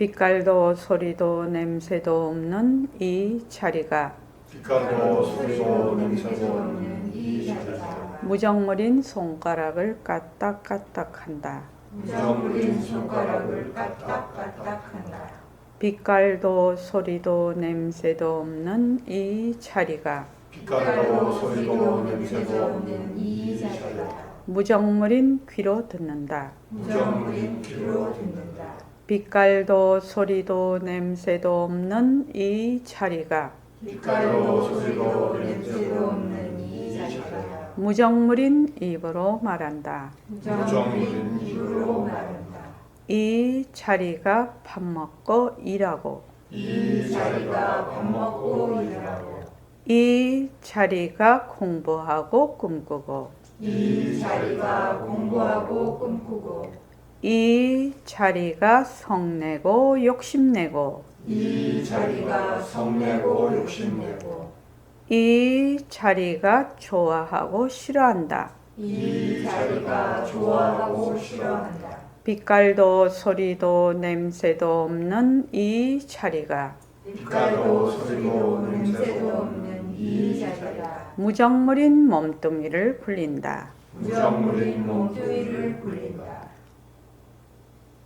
빛깔도 소리도 냄새도 없는 이 자리가 빛깔도 소리도 냄새도 없는 이 자리가 무정물인 손가락을 까딱까딱한다. 무정물인 손가락을 까딱까딱한다. 빛깔도 소리도 냄새도 없는 이 자리가 빛깔도 소리도 냄새도 없는 이 자리가 무정물인 귀로 듣는다. 무정물인 귀로 듣는다. 빛깔도 소리도 냄새도 없는 이 자리가 빛깔도 소리도 냄새도 없는 이 자리가 무정물인 입으로 말한다. 무정물인 입으로 말한다. 이 자리가 밥 먹고 일하고 이 자리가 밥 먹고 일하고 이 자리가 공부하고 꿈꾸고 이 자리가 공부하고 꿈꾸고 이 자리가 성내고 욕심내고 이 자리가 성내고 욕심내고 이 자리가 좋아하고 싫어한다. 이 자리가 좋아하고 싫어한다. 빛깔도 소리도 냄새도 없는 이 자리가 빛깔도 소리도 냄새도 없는 이 자리가 무정물인 몸뚱이를 굴린다. 무정물인 몸뚱이를 굴린다.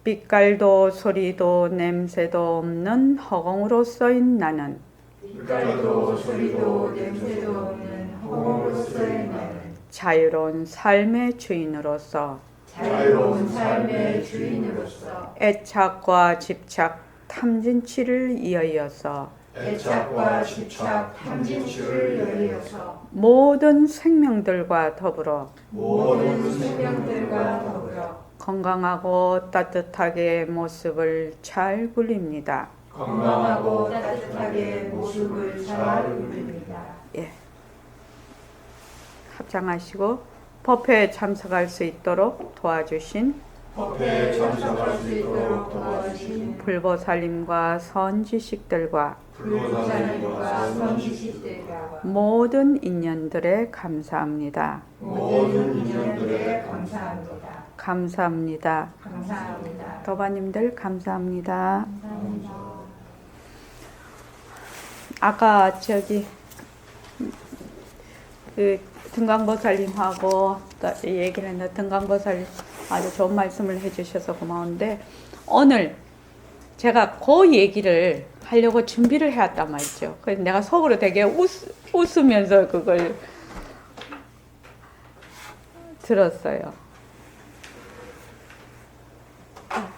빛깔도 소리도 냄새도 없는 허공으로 써인 나는 빛깔도 소리도 냄새도 없는 허공으로서의 나는 자유로운 삶의 주인으로서 자유로운 삶의 주인으로서 애착과 집착, 탐진치를 이어이어서 애착과 집착, 탐진치를 열리어서 모든 생명들과 더불어 모든 생명들과 더불어 건강하고 따뜻하게 모습을 잘 굴립니다. 건강하고 따뜻하게 모습을 잘 굴립니다. 예. 합장하시고 법회에 참석할 수 있도록 도와주신 법회에 참석할 수 있도록 도와주신 불보살님과 선지식들과 불보살님과 선지식들과 모든 인연들에 감사합니다. 모든 인연들에 감사합니다. 감사합니다. 감사합니다. 도바님들 감사합니다. 아까 저기 그 등강보살님하고 또 얘기를 했는데 등강보살님 아주 좋은 말씀을 해주셔서 고마운데 오늘 제가 그 얘기를 하려고 준비를 해왔단 말이죠. 그래서 내가 속으로 되게 웃으면서 그걸 들었어요.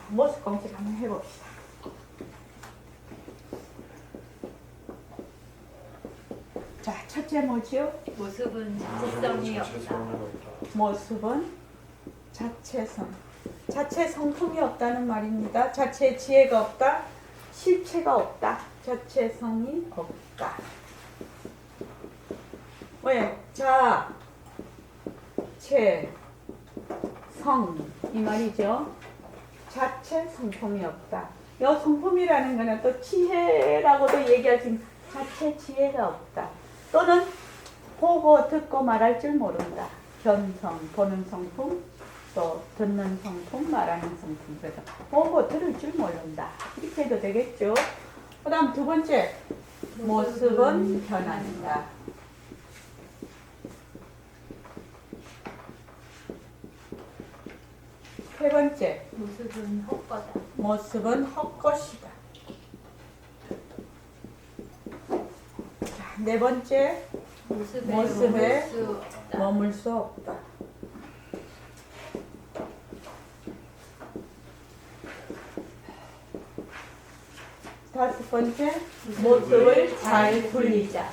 모습 공식 한번 해봅시다. 자, 첫째 뭐지요? 모습은 자체성이 없다. 모습은 자체성. 자체 성품이 없다는 말입니다. 자체 지혜가 없다. 실체가 없다. 자체성이 없다. 왜? 자, 체, 성. 이 말이죠. 자체 성품이 없다. 이 성품이라는 거는 또 지혜라고도 얘기할 수 있는 자체 지혜가 없다. 또는 보고 듣고 말할 줄 모른다. 견성, 보는 성품, 또 듣는 성품, 말하는 성품. 그래서 보고 들을 줄 모른다. 이렇게 해도 되겠죠. 그 다음 두 번째, 모습은 변한다. 세 번째, 모습은 헛거다. 모습은 헛것이다. 자, 네 번째, 모습에 모습에 머물 수 없다. 머물 수 없다. 다섯 번째, 모습을 잘 굴리자.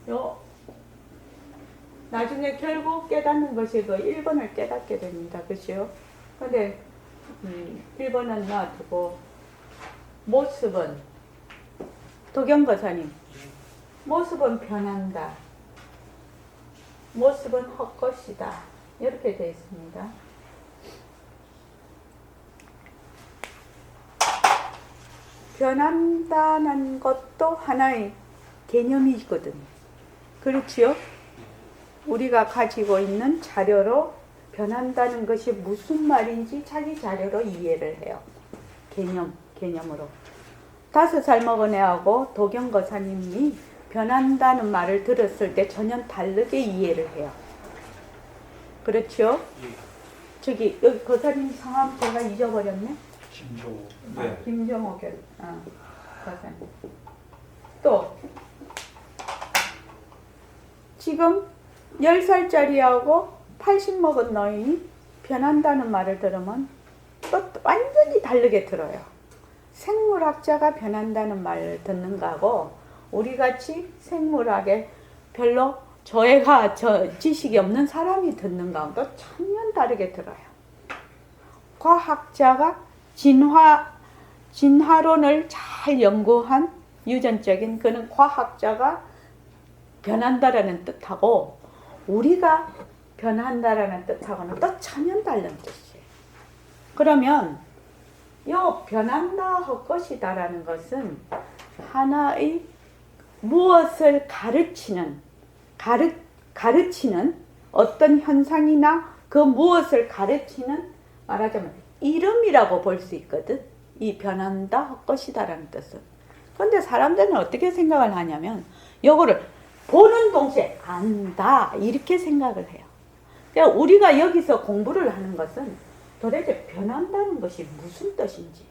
요 나중에 결국 깨닫는 것이 그 1번을 깨닫게 됩니다. 그죠? 근데 1번은 놔두고 모습은 도경거사님 모습은 변한다. 모습은 헛것이다. 이렇게 되어 있습니다. 변한다는 것도 하나의 개념이거든요. 그렇지요? 우리가 가지고 있는 자료로 변한다는 것이 무슨 말인지 자기 자료로 이해를 해요. 개념으로. 5살 먹은 애하고 도경 거사님이 변한다는 말을 들었을 때 전혀 다르게 이해를 해요. 그렇죠? 저기 여기 거사님 성함 제가 잊어버렸네. 김종호. 김정호 거사님. 또 지금 10살짜리하고 80 먹은 노인이 변한다는 말을 들으면 또 완전히 다르게 들어요. 생물학자가 변한다는 말을 듣는 거하고 우리같이 생물학에 별로 지식이 없는 사람이 듣는 거하고 또 전혀 다르게 들어요. 과학자가 진화론을 잘 연구한 유전적인 그런 과학자가 변한다라는 뜻하고 우리가 변한다라는 뜻하고는 또 전혀 다른 뜻이에요. 그러면 이 변한다 할 것이다라는 것은 하나의 무엇을 가르치는 어떤 현상이나 그 무엇을 가르치는 말하자면 이름이라고 볼 수 있거든. 이 변한다 할 것이다라는 뜻은. 그런데 사람들은 어떻게 생각을 하냐면 요거를 보는 동시에 안다 이렇게 생각을 해요. 그러니까 우리가 여기서 공부를 하는 것은 도대체 변한다는 것이 무슨 뜻인지,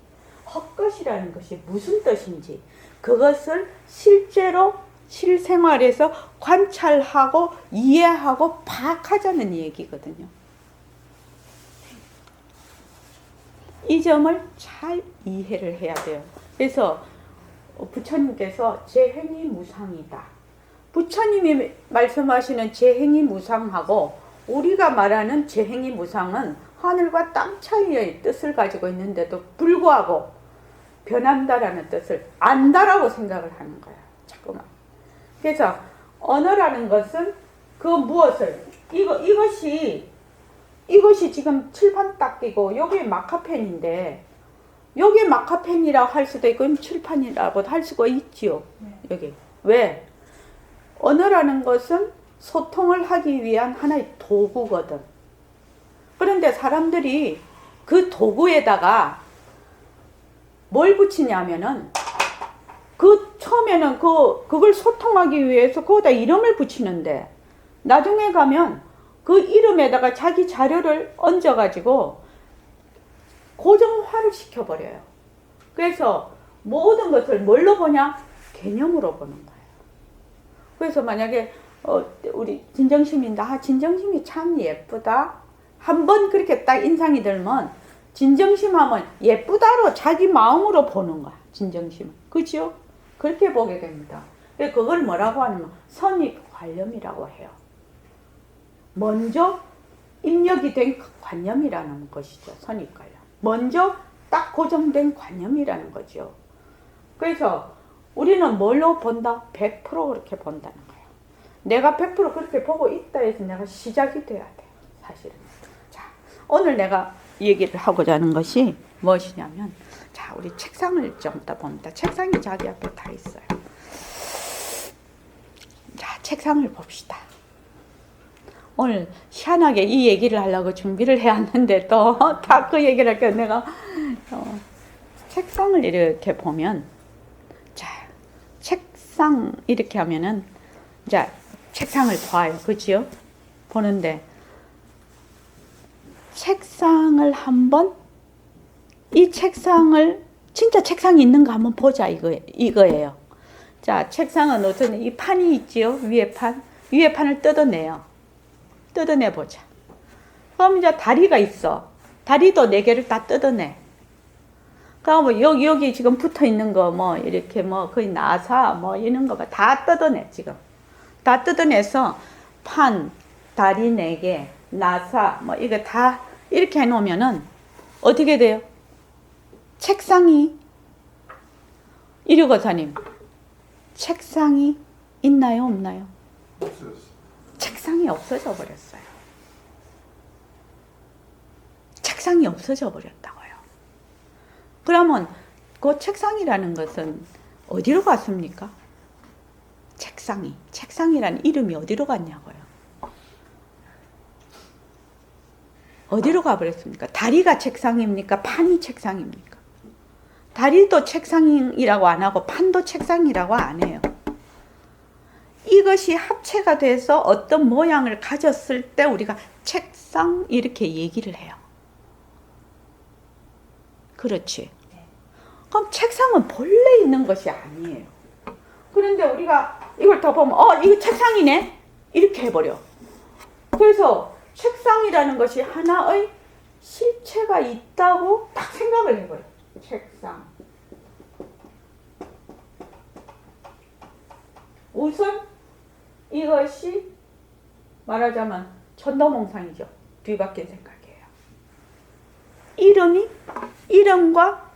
헛것이라는 것이 무슨 뜻인지 그것을 실제로 실생활에서 관찰하고 이해하고 파악하자는 얘기거든요. 이 점을 잘 이해를 해야 돼요. 그래서 부처님께서 재행이 무상이다. 부처님이 말씀하시는 재행이 무상하고 우리가 말하는 재행이 무상은 하늘과 땅 차이의 뜻을 가지고 있는데도 불구하고 변한다라는 뜻을 안다라고 생각을 하는 거야. 자꾸만. 그래서 언어라는 것은 그 무엇을 이것이 지금 칠판 닦이고 여기 마카펜인데 여기 마카펜이라고 할 수도 있고 칠판이라고 할 수가 있지요. 여기 왜? 언어라는 것은 소통을 하기 위한 하나의 도구거든. 그런데 사람들이 그 도구에다가 뭘 붙이냐면은 처음에는 그걸 소통하기 위해서 거기다 이름을 붙이는데 나중에 가면 그 이름에다가 자기 자료를 얹어가지고 고정화를 시켜버려요. 그래서 모든 것을 뭘로 보냐? 개념으로 보는 거예요. 그래서 만약에 우리 진정심인다. 진정심이 참 예쁘다. 한번 그렇게 딱 인상이 들면 진정심하면 예쁘다로 자기 마음으로 보는 거야. 진정심은. 그죠? 그렇게 보게 됩니다. 그걸 뭐라고 하냐면 선입관념이라고 해요. 먼저 입력이 된 관념이라는 것이죠. 선입관념. 먼저 딱 고정된 관념이라는 거죠. 그래서 우리는 뭘로 본다? 100% 그렇게 본다는 거예요. 내가 100% 그렇게 보고 있다 해서 내가 시작이 돼야 돼요. 사실은. 자, 오늘 내가 얘기를 하고자 하는 것이 무엇이냐면, 자, 우리 책상을 좀 더 봅니다. 책상이 자기 앞에 다 있어요. 자, 책상을 봅시다. 오늘 희한하게 이 얘기를 하려고 준비를 해왔는데 또 다 그 얘기를 할게요. 내가 책상을 이렇게 보면, 자, 책상 이렇게 하면은, 자, 책상을 봐요. 그치요? 보는데 책상을 한번, 이 책상을 진짜 책상이 있는가 한번 보자 이거예요. 자, 책상은 어떤 이 판이 있지요? 위에 판을 뜯어내요. 뜯어내 보자. 그럼 이제 다리가 있어. 다리도 4개를 다 뜯어내. 그럼 뭐 여기 지금 붙어 있는 거 뭐 이렇게 뭐 거의 나사 뭐 이런 거 다 뜯어내 지금. 다 뜯어내서 판, 다리 4개, 나사 뭐 이거 다 이렇게 해놓으면은 어떻게 돼요? 책상이, 이류거사님, 책상이 있나요, 없나요? 없어졌어. 책상이 없어져 버렸어요. 책상이 없어져 버렸다고요. 그러면 그 책상이라는 것은 어디로 갔습니까? 책상이라는 이름이 어디로 갔냐고요. 어디로 가버렸습니까? 다리가 책상입니까? 판이 책상입니까? 다리도 책상이라고 안 하고 판도 책상이라고 안 해요. 이것이 합체가 돼서 어떤 모양을 가졌을 때 우리가 책상 이렇게 얘기를 해요. 그렇지. 그럼 책상은 본래 있는 것이 아니에요. 그런데 우리가 이걸 더 보면 이거 책상이네? 이렇게 해버려. 그래서 책상이라는 것이 하나의 실체가 있다고 딱 생각을 해버려. 책상. 우선 이것이 말하자면 천도몽상이죠. 뒤바뀐 생각이에요. 이름과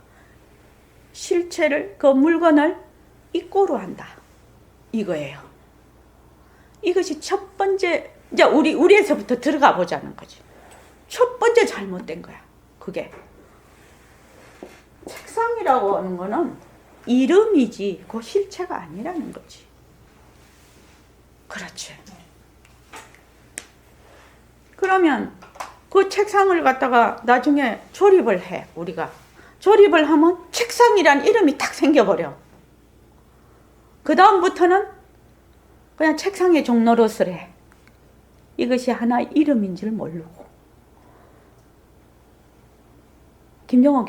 실체를, 그 물건을 이꼬로 한다. 이거예요. 이것이 첫 번째, 이제 우리에서부터 들어가 보자는 거지. 첫 번째 잘못된 거야. 그게. 책상이라고 하는 거는 이름이지, 그 실체가 아니라는 거지. 그렇지. 그러면 그 책상을 갖다가 나중에 조립을 해, 우리가. 조립을 하면 책상이란 이름이 딱 생겨버려. 그 다음부터는 그냥 책상의 종노릇을 해. 이것이 하나의 이름인 줄 모르고. 김정호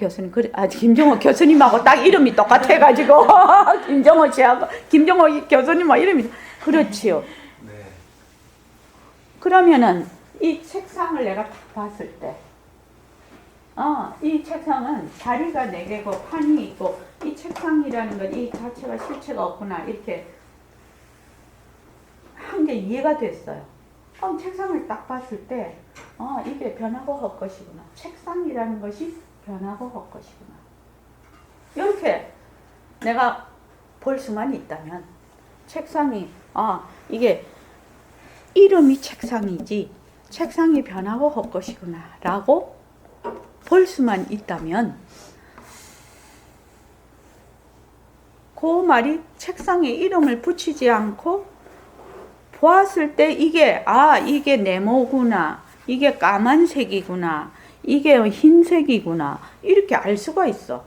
교수님하고 딱 이름이 똑같아가지고 김정호 씨하고 김정호 교수님하고 이름이 그렇지요. 네. 그러면은 이 책상을 내가 딱 봤을 때, 이 책상은 다리가 4개고 판이 있고 이 책상이라는 건 이 자체가 실체가 없구나 이렇게 한 게 이해가 됐어요. 그럼 책상을 딱 봤을 때 이게 변하고 헛것이구나. 책상이라는 것이 변하고 헛것이구나. 이렇게 내가 볼 수만 있다면 책상이 이게 이름이 책상이지 책상이 변하고 헛것이구나 라고 볼 수만 있다면 그 말이 책상에 이름을 붙이지 않고 보았을 때 이게 이게 네모구나, 이게 까만색이구나, 이게 흰색이구나 이렇게 알 수가 있어.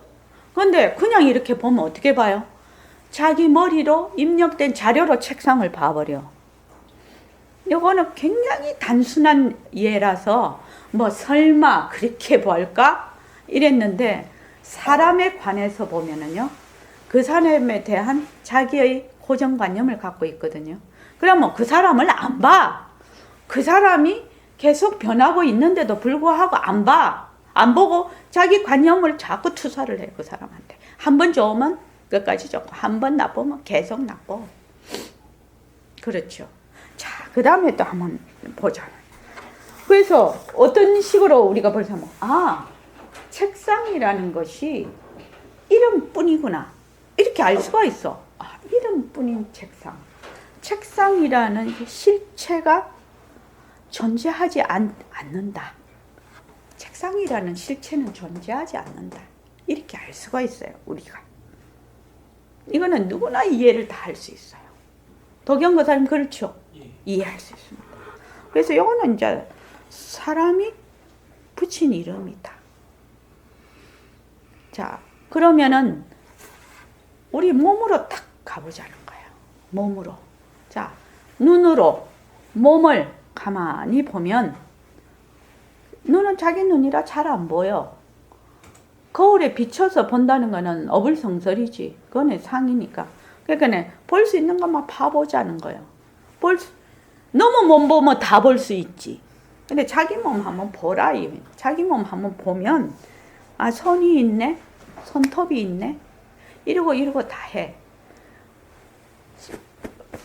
그런데 그냥 이렇게 보면 어떻게 봐요? 자기 머리로 입력된 자료로 책상을 봐버려. 이거는 굉장히 단순한 예라서 뭐 설마 그렇게 볼까? 이랬는데 사람에 관해서 보면은요, 그 사람에 대한 자기의 고정관념을 갖고 있거든요. 그러면 그 사람을 안 봐. 그 사람이 계속 변하고 있는데도 불구하고 안 봐. 안 보고 자기 관념을 자꾸 투사를 해, 그 사람한테. 한 번 좋으면 끝까지 좋고, 한 번 나쁘면 계속 나빠. 그렇죠. 자, 그 다음에 또 한번 보자. 그래서 어떤 식으로 우리가 벌써 책상이라는 것이 이름뿐이구나. 이렇게 알 수가 있어. 이름뿐인 책상. 책상이라는 실체가 존재하지 않는다. 책상이라는 실체는 존재하지 않는다. 이렇게 알 수가 있어요, 우리가. 이거는 누구나 이해를 다 할 수 있어요. 도경고 사람 그렇죠? 이해할 수 있습니다. 그래서 이거는 이제 사람이 붙인 이름이다. 자, 그러면은 우리 몸으로 딱 가보자는 거예요. 몸으로. 자, 눈으로 몸을 가만히 보면 눈은 자기 눈이라 잘 안 보여. 거울에 비춰서 본다는 거는 어불성설이지. 그거는 상이니까. 그러니까 볼 수 있는 것만 봐보자는 거예요. 너무 못 보면 다 볼 수 있지. 근데 자기 몸 한번 보라. 자기 몸 한번 보면 손이 있네, 손톱이 있네, 이러고 다 해.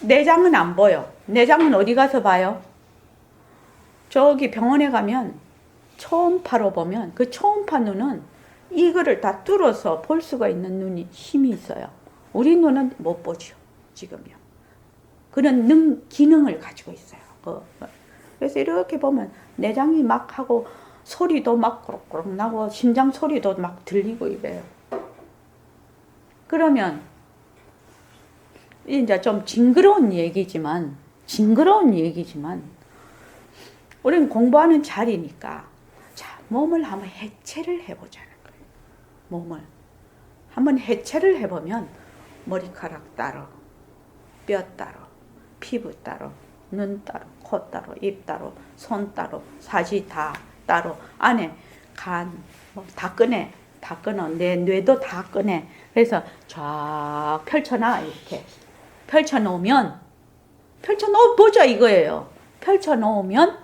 내장은 안 보여. 내장은 어디 가서 봐요? 저기 병원에 가면 초음파로 보면 그 초음파 눈은 이거를 다 뚫어서 볼 수가 있는 눈이 힘이 있어요. 우리 눈은 못 보죠, 지금요. 그런 기능을 가지고 있어요. 그래서 이렇게 보면 내장이 막 하고 소리도 막 꼬록꼬록 나고 심장 소리도 막 들리고 이래요. 그러면 이제 좀 징그러운 얘기지만 우리는 공부하는 자리니까 자, 몸을 한번 해체를 해보자는 거예요. 몸을 한번 해체를 해보면 머리카락 따로, 뼈 따로, 피부 따로, 눈 따로, 코 따로, 입 따로, 손 따로, 사지 다 따로, 안에 간 뭐 다 꺼내, 다 끊어, 내 뇌도 다 꺼내. 그래서 쫙 펼쳐놔. 이렇게 펼쳐놓으면 보자 이거예요. 펼쳐놓으면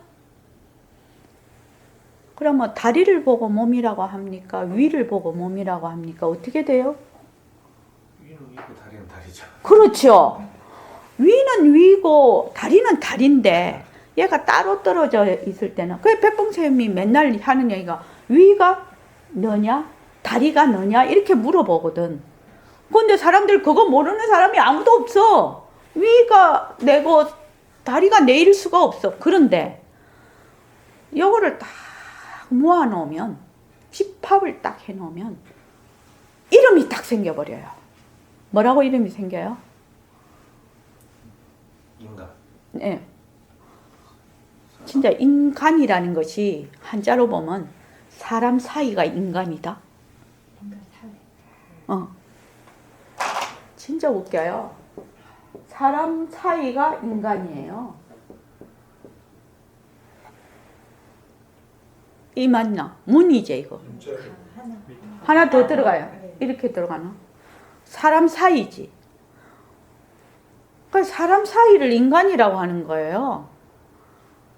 그러면 다리를 보고 몸이라고 합니까? 위를 보고 몸이라고 합니까? 어떻게 돼요? 위는 위고 다리는 다리죠. 그렇죠. 위는 위고 다리는 다리인데 얘가 따로 떨어져 있을 때는 그 백봉쌤이 맨날 하는 얘기가 위가 너냐? 다리가 너냐? 이렇게 물어보거든. 근데 사람들 그거 모르는 사람이 아무도 없어. 위가 내고 다리가 내일 수가 없어. 그런데 요거를 딱 모아놓으면 집합을 딱 해놓으면 이름이 딱 생겨버려요. 뭐라고 이름이 생겨요? 인간. 네. 진짜 인간이라는 것이 한자로 보면 사람 사이가 인간이다. 인간 사회. 진짜 웃겨요. 사람 사이가 인간이에요. 이 맞나? 문이제 이거. 하나 더 들어가요. 이렇게 들어가나? 사람 사이지. 그러니까 사람 사이를 인간이라고 하는 거예요.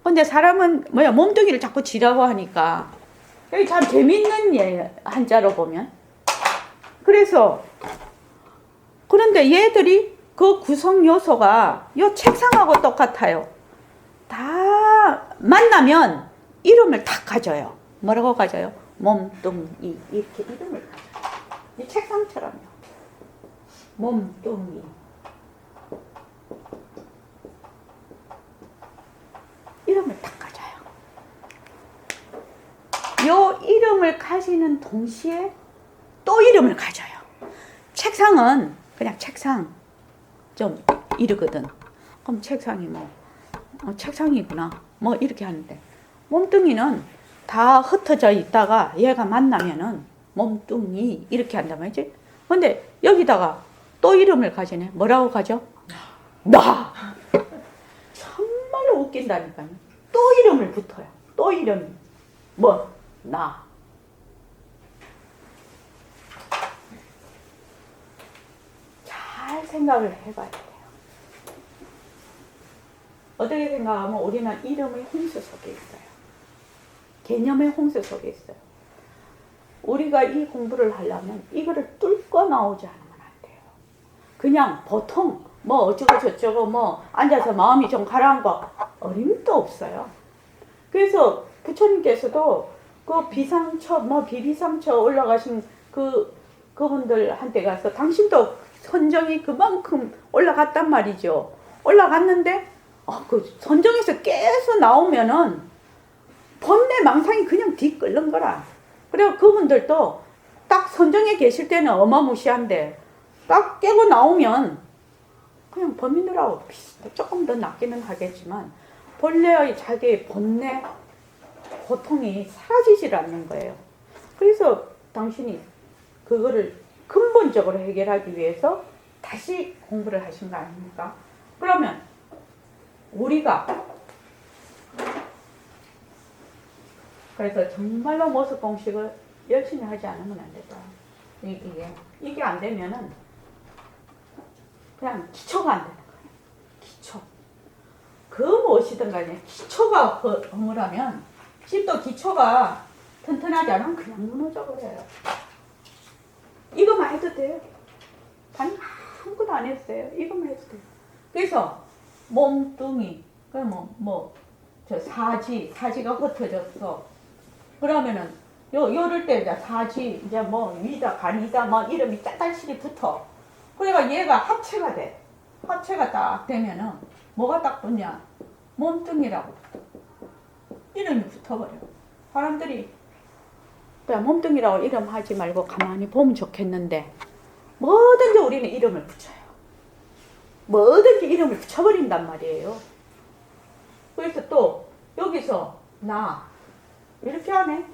근데 사람은 뭐야 몸뚱이를 자꾸 지라고 하니까 여기 참 재밌는 예 한자로 보면. 그래서 그런데 얘들이 그 구성 요소가 요 책상하고 똑같아요. 다 만나면 이름을 다 가져요. 뭐라고 가져요? 몸뚱이 이렇게 이름을 가져요. 이 책상처럼요. 몸뚱이. 이름을 딱 가져요. 요 이름을 가지는 동시에 또 이름을 가져요. 책상은 그냥 책상 좀 이르거든. 그럼 책상이 뭐 책상이구나 뭐 이렇게 하는데 몸뚱이는 다 흩어져 있다가 얘가 만나면은 몸뚱이 이렇게 한단 말이지. 근데 여기다가 또 이름을 가지네. 뭐라고 가져? 나. 정말로 웃긴다니까요. 또 이름을 붙어요. 또 이름이 뭐? 나. 잘 생각을 해봐야 돼요. 어떻게 생각하면 우리는 이름의 홍수 속에 있어요. 개념의 홍수 속에 있어요. 우리가 이 공부를 하려면 이거를 뚫고 나오지 않으면 안 돼요. 그냥 보통 뭐 어쩌고 저쩌고 뭐 앉아서 마음이 좀 가라앉고 어림도 없어요. 그래서 부처님께서도 그 비상처 뭐 비비상처 올라가신 그분들한테 가서 당신도 선정이 그만큼 올라갔단 말이죠. 올라갔는데 그 선정에서 계속 나오면은 번뇌 망상이 그냥 뒤끓는 거라. 그래서 그분들도 딱 선정에 계실 때는 어마무시한데 딱 깨고 나오면 그냥 범인들하고 비슷해. 조금 더 낫기는 하겠지만 본래의 자기의 번뇌 고통이 사라지질 않는 거예요. 그래서 당신이 그거를 근본적으로 해결하기 위해서 다시 공부를 하신 거 아닙니까? 그러면 우리가 그래서 정말로 모습 공식을 열심히 하지 않으면 안 되죠. 이게 안 되면은 그냥 기초가 안 되는 거예요. 기초. 그 무엇이든 간에 기초가 허물하면 집도 기초가 튼튼하지 않으면 그냥 무너져 버려요. 이것만 해도 돼요. 단 아무것도 안 해도 돼요. 이것만 해도 돼요. 그래서 몸뚱이, 저 사지가 흩어졌어. 그러면은 요럴 때 이제 사지 이제 뭐 위다 간이다 뭐 이름이 짝달실이 붙어. 그러니까 얘가 합체가 돼. 합체가 딱 되면은 뭐가 딱 붙냐? 몸뚱이라고 붙어. 이름이 붙어버려. 사람들이 그냥 몸뚱이라고 이름 하지 말고 가만히 보면 좋겠는데 뭐든지 우리는 이름을 붙여요. 뭐든지 이름을 붙여버린단 말이에요. 그래서 또 여기서 나 이렇게 하네.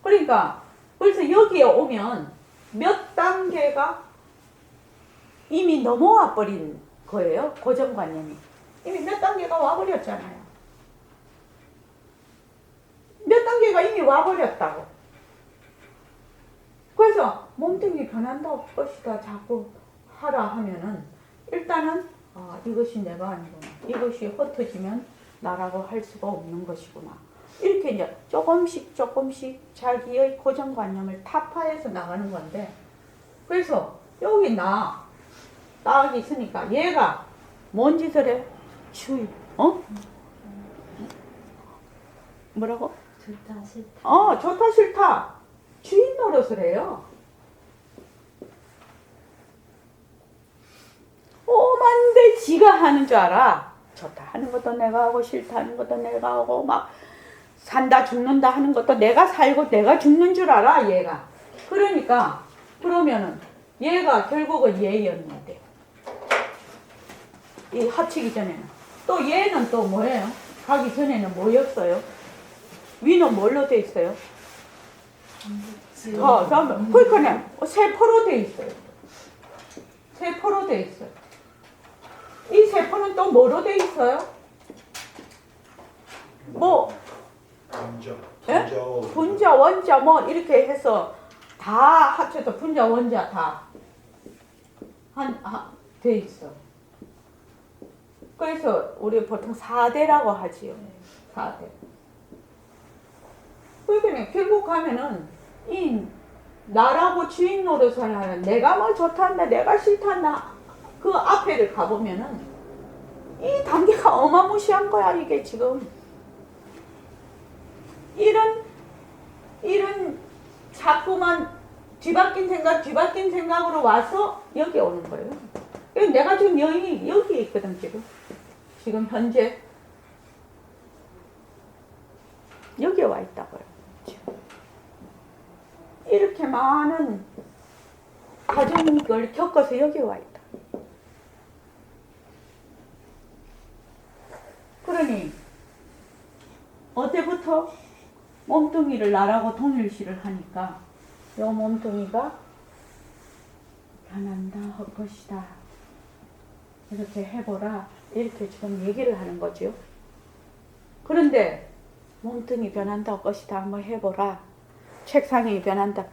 그러니까 그래서 여기에 오면 몇 단계가 이미 넘어와 버린 거예요. 고정관념이. 이미 몇 단계가 와버렸잖아요. 몇 단계가 이미 와버렸다고. 그래서 몸뚱이 변한다 것이다 자꾸 하라 하면은 일단은 이것이 내가 아니구나. 이것이 흩어지면 나라고 할 수가 없는 것이구나. 이렇게 이제 조금씩 자기의 고정관념을 타파해서 나가는 건데, 그래서 여기 딱 있으니까 얘가 뭔 짓을 해? 주의. 뭐라고? 좋다 싫다. 좋다 싫다. 주인 노릇을 해요. 오만데 지가 하는 줄 알아. 좋다 하는 것도 내가 하고 싫다 하는 것도 내가 하고 막 산다 죽는다 하는 것도 내가 살고 내가 죽는 줄 알아 얘가. 그러니까 그러면은 얘가 결국은 얘였는데 이 합치기 전에는 또 얘는 또 뭐예요? 가기 전에는 뭐였어요? 위는 뭘로 돼 있어요? 그러니까 세포로 돼 있어요. 세포로 돼 있어요. 이 세포는 또 뭐로 돼 있어요? 뭐? 분자, 원자 뭐 이렇게 해서 다 합쳐서 분자, 원자 다 돼 있어. 그래서 우리 보통 4대라고 하지요. 4대. 그러니까 결국 가면은 이 나라고 주인 노릇을 하는 내가 뭐 좋단다 내가 싫단다 그 앞에를 가보면은 이 단계가 어마무시한 거야. 이게 지금 이런 자꾸만 뒤바뀐 생각으로 와서 여기 오는 거예요. 내가 지금 여기에 있거든. 지금 현재 여기에 와 있다고요. 지금. 이렇게 많은 과정을 겪어서 여기에 와 있다. 그러니 어제부터 몸뚱이를 나라고 동일시를 하니까 이 몸뚱이가 변한다 할 것이다. 이렇게 해보라. 이렇게 지금 얘기를 하는 거죠. 그런데 몸뚱이 변한다 할 것이다. 한번 해보라. 책상이 변한다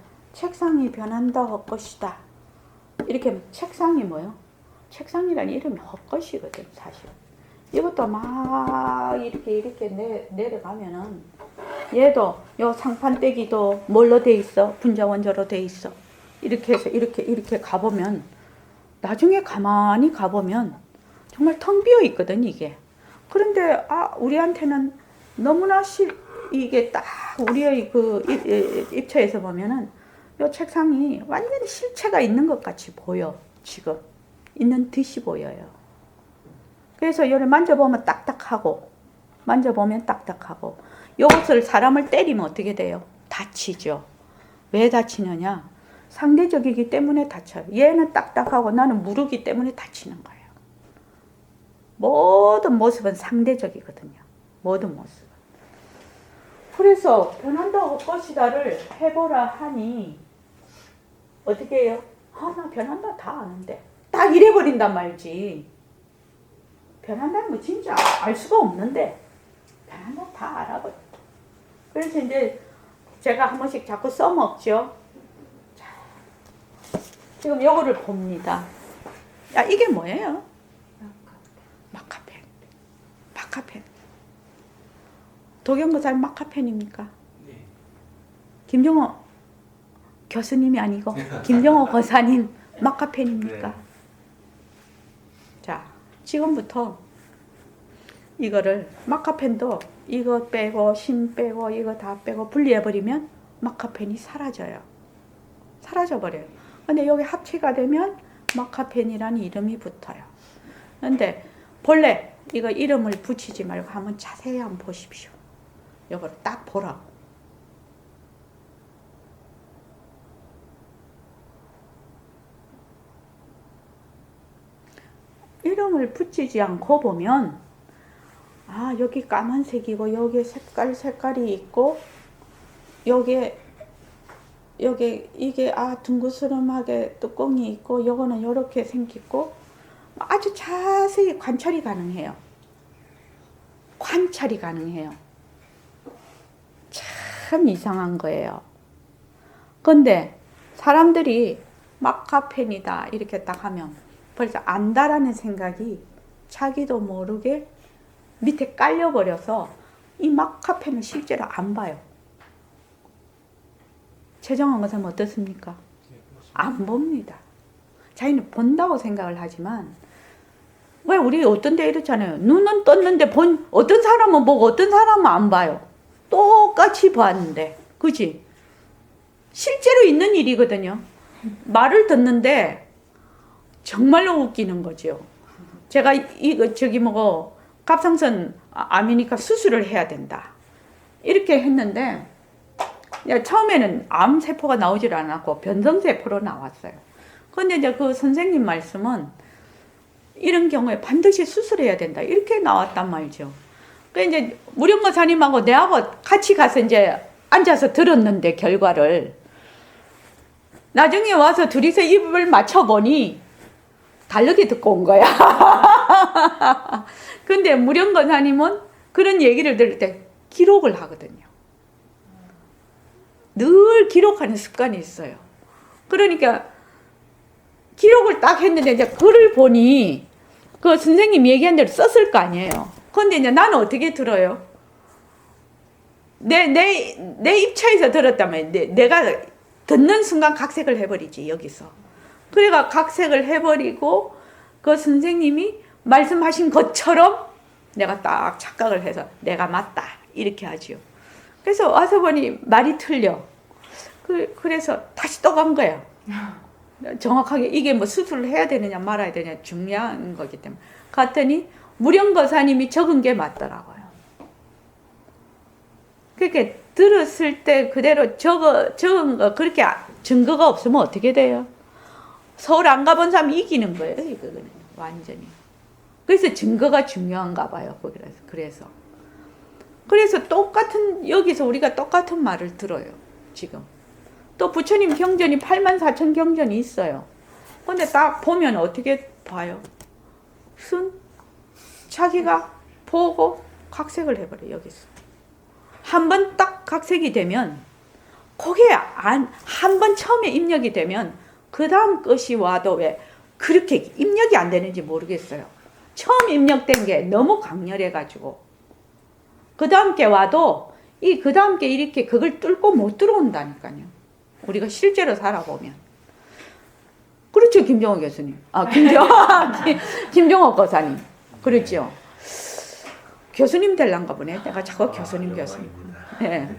할 것이다. 이렇게 하면 책상이 뭐요? 책상이라는 이름이 헛것이거든 사실. 이것도 막 이렇게 내려가면은 얘도 요 상판떼기도 뭘로 돼 있어? 분자 원자로 돼 있어. 이렇게 해서 이렇게 가보면 나중에 가만히 가보면 정말 텅 비어 있거든 이게. 그런데 우리한테는 너무나 이게 딱 우리의 그 입처에서 보면은 요 책상이 완전히 실체가 있는 것 같이 보여. 지금 있는 듯이 보여요. 그래서 얘를 만져보면 딱딱하고 요것을 사람을 때리면 어떻게 돼요? 다치죠. 왜 다치느냐? 상대적이기 때문에 다쳐요. 얘는 딱딱하고 나는 무르기 때문에 다치는 거예요. 모든 모습은 상대적이거든요. 모든 모습은. 그래서 변한다고 것이다를 해보라 하니 어떻게 해요? 나 변한다 다 아는데 딱 이래버린단 말이지. 변한다는 거 진짜 알 수가 없는데 변한다 다 알아버려. 그래서 이제 제가 한 번씩 자꾸 써먹죠. 자, 지금 요거를 봅니다. 이게 뭐예요? 마카펜. 도경보살 마카펜입니까? 네. 김정호 교수님이 아니고 김정호 거사님 마카펜입니까? 네. 자, 지금부터 이거를 마카펜도 이거 빼고 심 빼고 이거 다 빼고 분리해버리면 마카펜이 사라져요. 사라져버려요. 근데 여기 합치가 되면 마카펜이라는 이름이 붙어요. 근데 본래 이거 이름을 붙이지 말고 한번 자세히 한번 보십시오. 이거를 딱 보라고. 이름을 붙이지 않고 보면 아 여기 까만색이고 여기 색깔이 있고 여기 이게 둥그스름하게 뚜껑이 있고 요거는 요렇게 생겼고 아주 자세히 관찰이 가능해요. 관찰이 가능해요. 참 이상한 거예요. 근데 사람들이 마카펜이다 이렇게 딱 하면 벌써 안다라는 생각이 자기도 모르게 밑에 깔려버려서 이 마카펜을 실제로 안 봐요. 최정원 의사는 어떻습니까? 안 봅니다. 자기는 본다고 생각을 하지만 왜 우리 어떤 데 이렇잖아요. 눈은 떴는데 어떤 사람은 보고 어떤 사람은 안 봐요. 똑같이 봤는데 그지? 실제로 있는 일이거든요. 말을 듣는데 정말로 웃기는 거죠. 제가 갑상선 아미니카 수술을 해야 된다 이렇게 했는데 처음에는 암세포가 나오질 않았고 변성세포로 나왔어요. 근데 이제 그 선생님 말씀은 이런 경우에 반드시 수술해야 된다 이렇게 나왔단 말이죠. 그러니까 이제 무령거사님하고 내하고 같이 가서 이제 앉아서 들었는데 결과를 나중에 와서 둘이서 입을 맞춰보니 다르게 듣고 온 거야. 근데 무령거사님은 그런 얘기를 들을 때 기록을 하거든요. 늘 기록하는 습관이 있어요. 그러니까 기록을 딱 했는데 이제 글을 보니 그 선생님 얘기한 대로 썼을 거 아니에요. 근데 이제 나는 어떻게 들어요? 내 입차에서 들었다면 내가 듣는 순간 각색을 해버리지 여기서. 그래가 각색을 해버리고 그 선생님이 말씀하신 것처럼 내가 딱 착각을 해서 내가 맞다 이렇게 하지요. 그래서 와서 보니 말이 틀려. 그래서 다시 또 간 거야. 정확하게 이게 뭐 수술을 해야 되느냐 말아야 되느냐 중요한 거기 때문에. 갔더니 무령거사님이 적은 게 맞더라고요. 그렇게 들었을 때 그대로 적은 거 그렇게 증거가 없으면 어떻게 돼요? 서울 안 가본 사람이 이기는 거예요. 이거는 완전히. 그래서 증거가 중요한가 봐요. 그래서 똑같은 여기서 우리가 똑같은 말을 들어요. 지금 또 부처님 경전이 84,000 경전이 있어요. 근데 딱 보면 어떻게 봐요? 자기가 보고 각색을 해버려요. 여기서 한 번 딱 각색이 되면 그게 한 번 처음에 입력이 되면 그 다음 것이 와도 왜 그렇게 입력이 안 되는지 모르겠어요. 처음 입력된 게 너무 강렬해가지고 그 다음 게 와도 그 다음 게 이렇게 그걸 뚫고 못 들어온다니까요. 우리가 실제로 살아보면. 그렇죠, 김정호 교수님. 김정호 거사님. 그렇죠. 교수님 될란가 보네. 내가 자꾸 교수님. 네.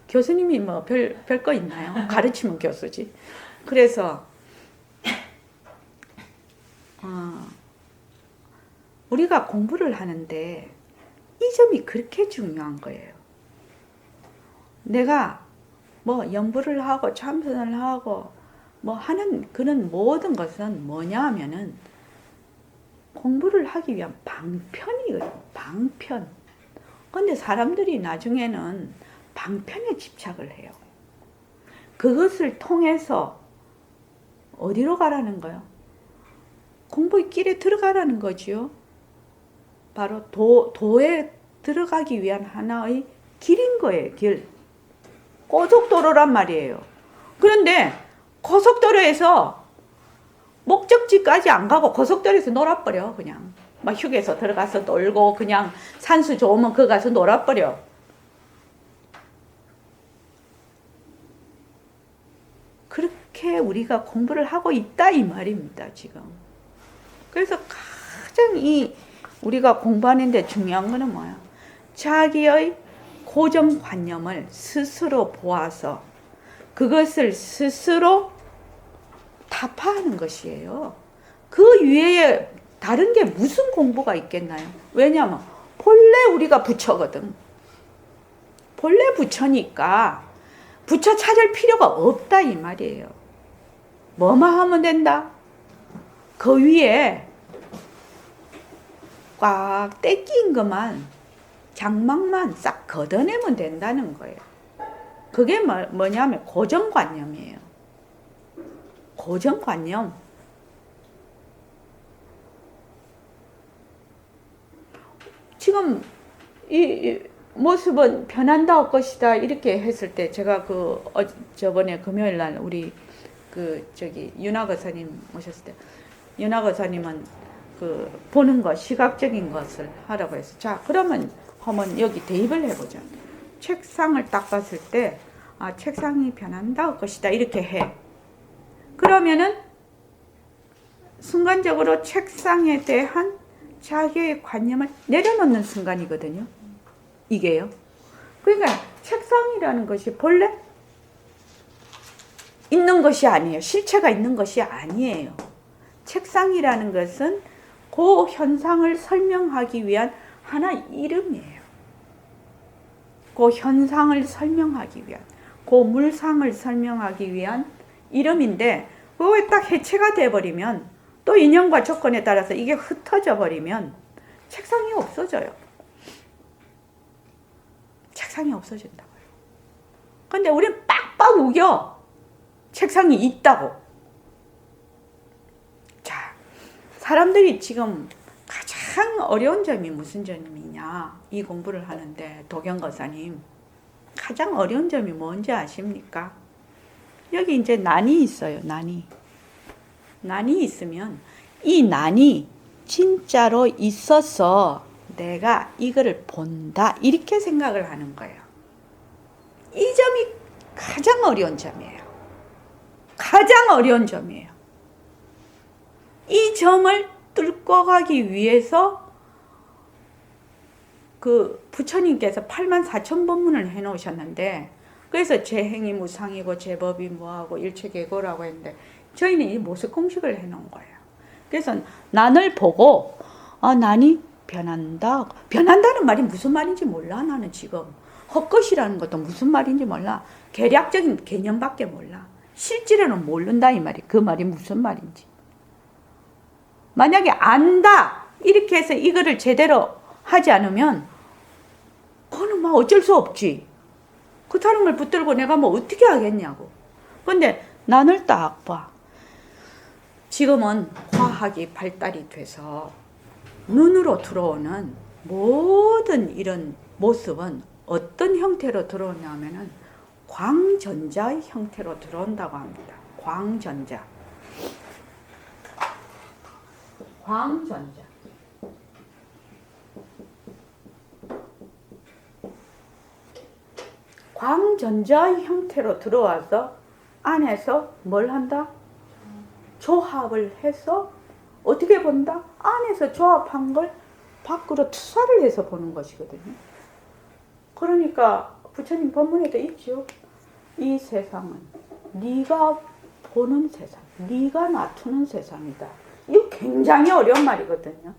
교수님이 뭐 별거 있나요? 가르치면 교수지. 그래서 우리가 공부를 하는데 이 점이 그렇게 중요한 거예요. 내가 뭐 연부를 하고 참선을 하고 뭐 하는 그런 모든 것은 뭐냐 하면은 공부를 하기 위한 방편이거든요. 방편. 근데 사람들이 나중에는 방편에 집착을 해요. 그것을 통해서 어디로 가라는 거예요? 공부의 길에 들어가라는 거지요. 바로 도에 들어가기 위한 하나의 길인 거예요. 길. 고속도로란 말이에요. 그런데 고속도로에서 목적지까지 안 가고 고속도로에서 놀아버려. 그냥 막 휴게소 들어가서 놀고 그냥 산수 좋으면 거기 가서 놀아버려. 그렇게 우리가 공부를 하고 있다 이 말입니다. 지금. 그래서 가장 우리가 공부하는데 중요한 거는 뭐야? 자기의 고정관념을 스스로 보아서 그것을 스스로 타파하는 것이에요. 그 위에 다른 게 무슨 공부가 있겠나요? 왜냐하면 본래 우리가 부처거든. 본래 부처니까 부처 찾을 필요가 없다 이 말이에요. 뭐만 하면 된다? 그 위에 꽉 떼낀 것만 장막만 싹 걷어내면 된다는 거예요. 그게 뭐냐면 고정관념이에요. 고정관념. 지금 이 모습은 변한다 할 것이다 이렇게 했을 때 제가 저번에 금요일 날 우리 윤아 거사님 오셨을 때 윤아 거사님은 보는 것 시각적인 것을 하라고 해서 자 그러면 한번 여기 대입을 해보자. 책상을 딱 봤을 때 책상이 변한다 할 것이다 이렇게 해. 그러면은 순간적으로 책상에 대한 자기의 관념을 내려놓는 순간이거든요. 이게요. 그러니까 책상이라는 것이 본래 있는 것이 아니에요. 실체가 있는 것이 아니에요. 책상이라는 것은 그 현상을 설명하기 위한 하나의 이름이에요. 그 현상을 설명하기 위한, 그 물상을 설명하기 위한 이름인데 그거에 딱 해체가 돼버리면 또 인연과 조건에 따라서 이게 흩어져 버리면 책상이 없어져요. 책상이 없어진다고요. 근데 우린 빡빡 우겨. 책상이 있다고. 자, 사람들이 지금 가장 어려운 점이 무슨 점이냐. 이 공부를 하는데 도경거사님 가장 어려운 점이 뭔지 아십니까? 여기 이제 난이 있어요. 난이 있으면 이 난이 진짜로 있어서 내가 이거를 본다 이렇게 생각을 하는 거예요. 이 점이 가장 어려운 점이에요. 가장 어려운 점이에요. 이 점을 뚫고 가기 위해서 부처님께서 84,000법문을 해놓으셨는데 그래서 제 행위 무상이고 제 법이 뭐하고 일체계고라고 했는데 저희는 이 모습 공식을 해놓은 거예요. 그래서 난을 보고 난이 변한다는 말이 무슨 말인지 몰라. 나는 지금 헛것이라는 것도 무슨 말인지 몰라. 계략적인 개념밖에 몰라. 실제로는 모른다 이 말이. 그 말이 무슨 말인지. 만약에 안다 이렇게 해서 이거를 제대로 하지 않으면 그거는 막 어쩔 수 없지. 그 사람을 붙들고 내가 뭐 어떻게 하겠냐고. 근데 난을 딱 봐. 지금은 과학이 발달이 돼서 눈으로 들어오는 모든 이런 모습은 어떤 형태로 들어오냐면은 광전자의 형태로 들어온다고 합니다. 광전자. 광전자의 형태로 들어와서 안에서 뭘 한다? 조합을 해서 어떻게 본다? 안에서 조합한 걸 밖으로 투사를 해서 보는 것이거든요. 그러니까 부처님 법문에도 있죠. 이 세상은 네가 보는 세상, 네가 놔두는 세상이다. 이거 굉장히 어려운 말이거든요.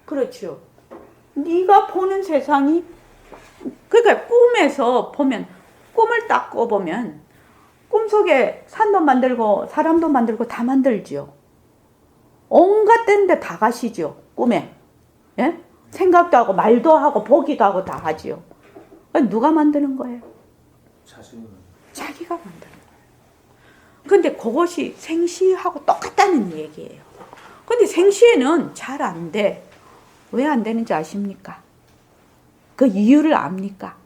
그렇죠. 네가 보는 세상이 그러니까 꿈에서 보면 꿈을 딱 꿔보면 꿈속에 산도 만들고 사람도 만들고 다 만들죠. 온갖 데인데 다 가시죠. 꿈에. 예? 생각도 하고 말도 하고 보기도 하고 다 하지요. 누가 만드는 거예요? 자기가 만드는 거예요. 근데 그것이 생시하고 똑같다는 얘기예요. 근데 생시에는 잘 안 돼. 왜 안 되는지 아십니까? 그 이유를 압니까?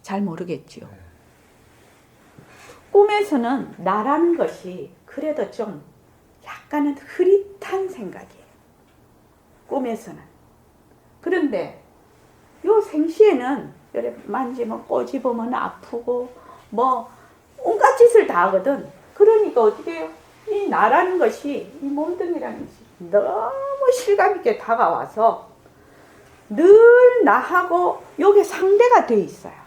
잘 모르겠지요. 꿈에서는 나라는 것이 그래도 좀 약간은 흐릿한 생각이에요. 꿈에서는. 그런데 요 생시에는 만지면 꼬집으면 아프고 뭐 온갖 짓을 다 하거든. 그러니까 어떻게 해요? 이 나라는 것이 이 몸뚱이라는 것이 너무 실감 있게 다가와서 늘 나하고 요게 상대가 돼 있어요.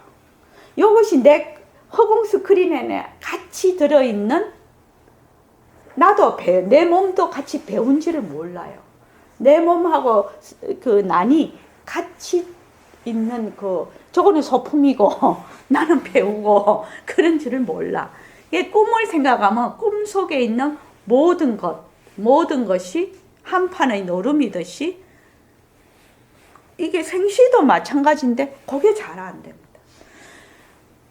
요것이 내 허공 스크린에 같이 들어있는 나도 내 몸도 같이 배운지를 몰라요. 내 몸하고 그 난이 같이 있는 저거는 소품이고 나는 배우고 그런 줄을 몰라. 이게 꿈을 생각하면 꿈 속에 있는 모든 것이 한 판의 노름이듯이 이게 생시도 마찬가지인데 그게 잘 안 됩니다.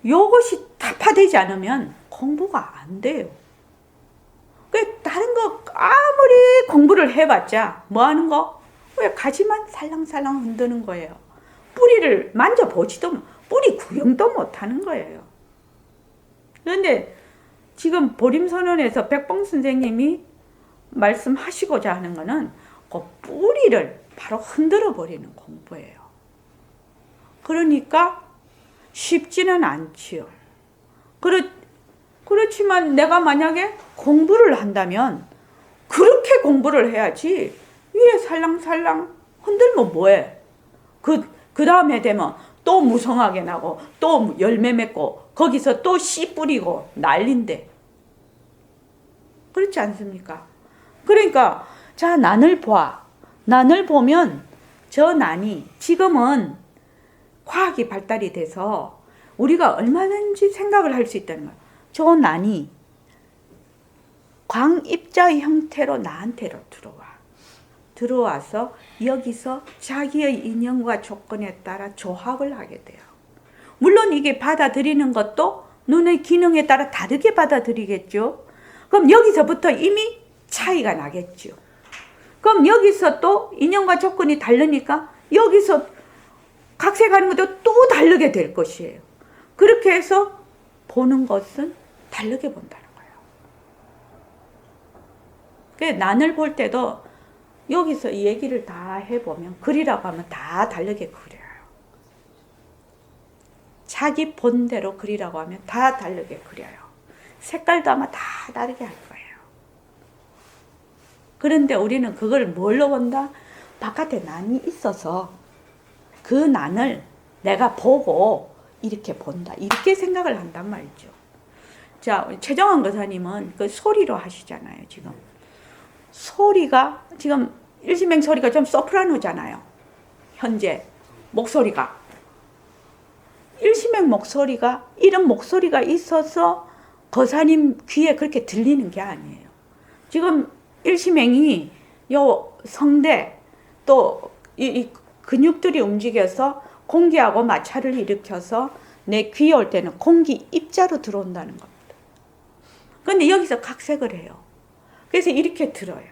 요것이 타파되지 않으면 공부가 안 돼요. 다른 거 아무리 공부를 해봤자 뭐 하는 거? 왜 가지만 살랑살랑 흔드는 거예요. 뿌리를 만져보지도 뿌리 구경도 못하는 거예요. 그런데 지금 보림선언에서 백봉 선생님이 말씀하시고자 하는 거는 그 뿌리를 바로 흔들어 버리는 공부예요. 그러니까 쉽지는 않지요. 그렇지만 내가 만약에 공부를 한다면 그렇게 공부를 해야지 위에 살랑살랑 흔들면 뭐해? 그 다음에 되면 또 무성하게 나고 또 열매 맺고 거기서 또 씨 뿌리고 난린데. 그렇지 않습니까? 그러니까 자, 난을 봐. 난을 보면 저 난이 지금은 과학이 발달이 돼서 우리가 얼마든지 생각을 할 수 있다는 거야. 저 난이 광입자의 형태로 나한테로 들어와서 여기서 자기의 인연과 조건에 따라 조합을 하게 돼요. 물론 이게 받아들이는 것도 눈의 기능에 따라 다르게 받아들이겠죠. 그럼 여기서부터 이미 차이가 나겠죠. 그럼 여기서 또 인연과 조건이 다르니까 여기서 각색하는 것도 또 다르게 될 것이에요. 그렇게 해서 보는 것은 다르게 본다는 거예요. 난을 볼 때도 여기서 이 얘기를 다 해보면 그리라고 하면 다 다르게 그려요. 자기 본대로 그리라고 하면 다 다르게 그려요. 색깔도 아마 다 다르게 할 거예요. 그런데 우리는 그걸 뭘로 본다? 바깥에 난이 있어서 그 난을 내가 보고 이렇게 본다. 이렇게 생각을 한단 말이죠. 자, 최정환 거사님은 그 소리로 하시잖아요, 지금. 소리가, 지금 일시맹 소리가 좀 소프라노잖아요. 현재, 목소리가. 일시맹 목소리가, 이런 목소리가 있어서 거사님 귀에 그렇게 들리는 게 아니에요. 지금 일시맹이 요 성대, 또 이 근육들이 움직여서 공기하고 마찰을 일으켜서 내 귀에 올 때는 공기 입자로 들어온다는 겁니다. 근데 여기서 각색을 해요. 그래서 이렇게 들어요.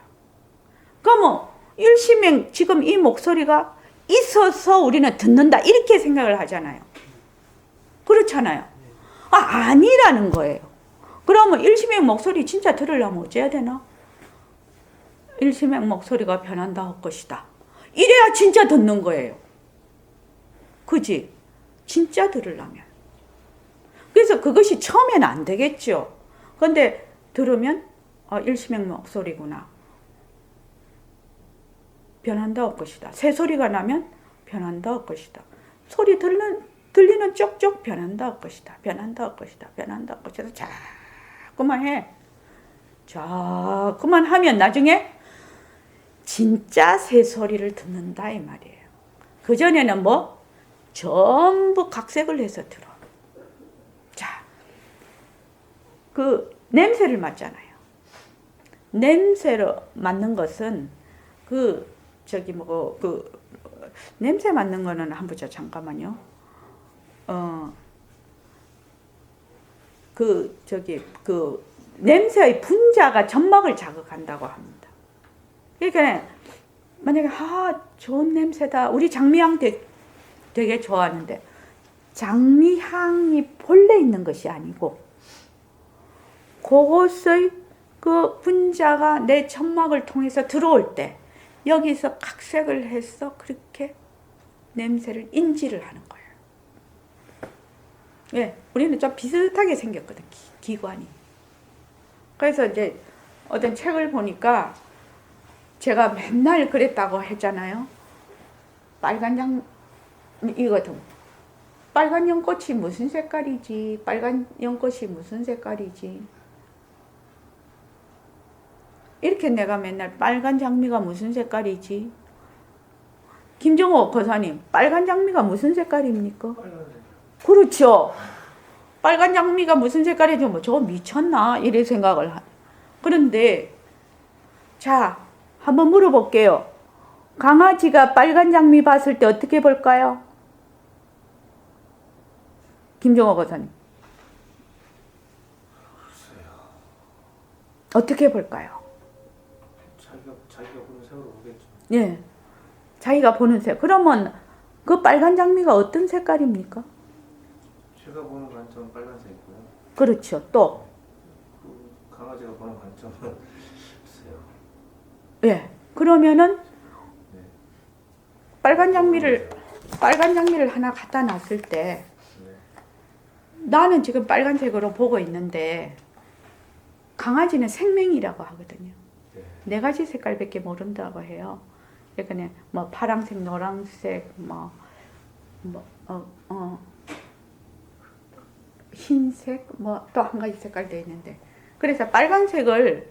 그러면 일시맹 지금 이 목소리가 있어서 우리는 듣는다 이렇게 생각을 하잖아요. 그렇잖아요. 아니라는 거예요. 그러면 일시맹 목소리 진짜 들으려면 어째야 되나? 일시맹 목소리가 변한다 할 것이다. 이래야 진짜 듣는 거예요. 그지? 진짜 들으려면. 그래서 그것이 처음에는 안 되겠죠. 근데 들으면 일시맹 목소리구나. 변한다 할 것이다. 새 소리가 나면 변한다 할 것이다. 소리 들리는 쪽쪽 변한다 할 것이다. 변한다 할 것이다. 변한다 할 것이다. 자꾸만 해. 자꾸만 하면 나중에 진짜 새 소리를 듣는다 이 말이에요. 그전에는 뭐? 전부 각색을 해서 들어. 자, 그 냄새를 맡잖아요. 냄새로 맡는 것은 냄새 맡는 거는 한번 잠깐만요. 냄새의 분자가 점막을 자극한다고 합니다. 그러니까 만약에 좋은 냄새다. 우리 장미향 되게 좋아하는데 장미향이 본래 있는 것이 아니고 그것의 그 분자가 내 점막을 통해서 들어올 때 여기서 각색을 해서 그렇게 냄새를 인지를 하는 거예요. 예, 우리는 좀 비슷하게 생겼거든, 기관이. 그래서 이제 어떤 책을 보니까 제가 맨날 그랬다고 했잖아요. 빨간 연꽃이 무슨 색깔이지? 빨간 연꽃이 무슨 색깔이지? 이렇게 내가 맨날 빨간 장미가 무슨 색깔이지? 김정호 거사님, 빨간 장미가 무슨 색깔입니까? 그렇죠. 빨간 장미가 무슨 색깔이지? 뭐 저거 미쳤나? 이래 생각을 그런데 자, 한번 물어볼게요. 강아지가 빨간 장미 봤을 때 어떻게 볼까요? 김종호 거사님. 어떻게 볼까요? 자기가 보는 색으로 보겠죠. 예. 자기가 보는 색. 그러면 그 빨간 장미가 어떤 색깔입니까? 제가 보는 관점은 빨간색이고요. 그렇죠. 또. 그 강아지가 보는 관점은 글쎄요. 예. 그러면은 네. 빨간 장미를 하나 갖다 놨을 때 네. 나는 지금 빨간색으로 보고 있는데 강아지는 생명이라고 하거든요. 네. 네 가지 색깔밖에 모른다고 해요. 그러니까 뭐 파란색, 노란색, 흰색, 뭐 또 한 가지 색깔도 있는데 그래서 빨간색을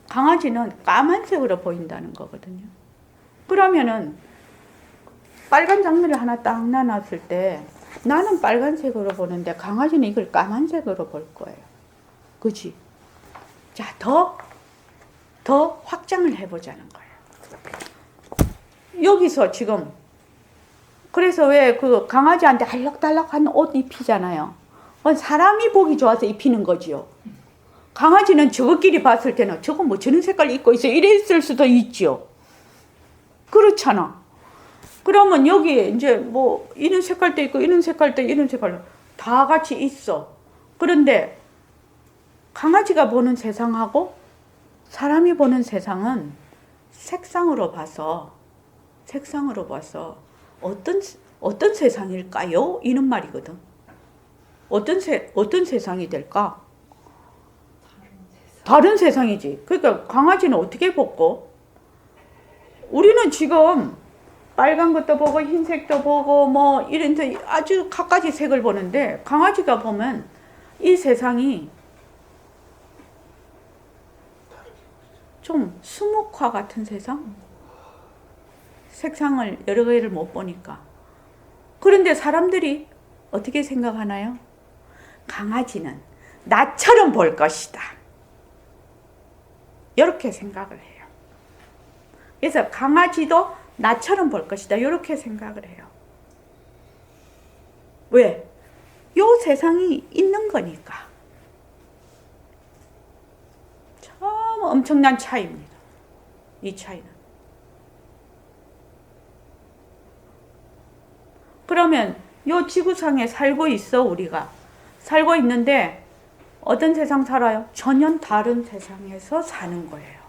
강아지는 까만색으로 보인다는 거거든요. 그러면은 빨간 장미를 하나 딱 놔놨을 때 나는 빨간색으로 보는데 강아지는 이걸 까만색으로 볼 거예요. 그지? 자, 더 확장을 해보자는 거예요. 여기서 지금 그래서 왜 그 강아지한테 알록달록한 옷 입히잖아요. 사람이 보기 좋아서 입히는 거지요. 강아지는 저것끼리 봤을 때는 저거 뭐 저런 색깔 입고 있어 이랬을 수도 있지요. 그렇잖아. 그러면 여기에 이제 뭐 이런 색깔도 있고 이런 색깔도 이런 색깔도 다 같이 있어. 그런데 강아지가 보는 세상하고 사람이 보는 세상은 색상으로 봐서 어떤 세상일까요? 이런 말이거든. 어떤 세상이 될까? 다른 세상이지. 그러니까 강아지는 어떻게 보고? 우리는 지금 빨간 것도 보고 흰색도 보고 뭐 이런 아주 갖가지 색을 보는데 강아지가 보면 이 세상이 좀 수묵화 같은 세상? 색상을 여러 개를 못 보니까. 그런데 사람들이 어떻게 생각하나요? 강아지는 나처럼 볼 것이다. 이렇게 생각을 해요. 그래서 강아지도 나처럼 볼 것이다. 이렇게 생각을 해요. 왜? 요 세상이 있는 거니까. 참 엄청난 차이입니다. 이 차이는. 그러면 요 지구상에 살고 있어 우리가. 살고 있는데 어떤 세상 살아요? 전혀 다른 세상에서 사는 거예요.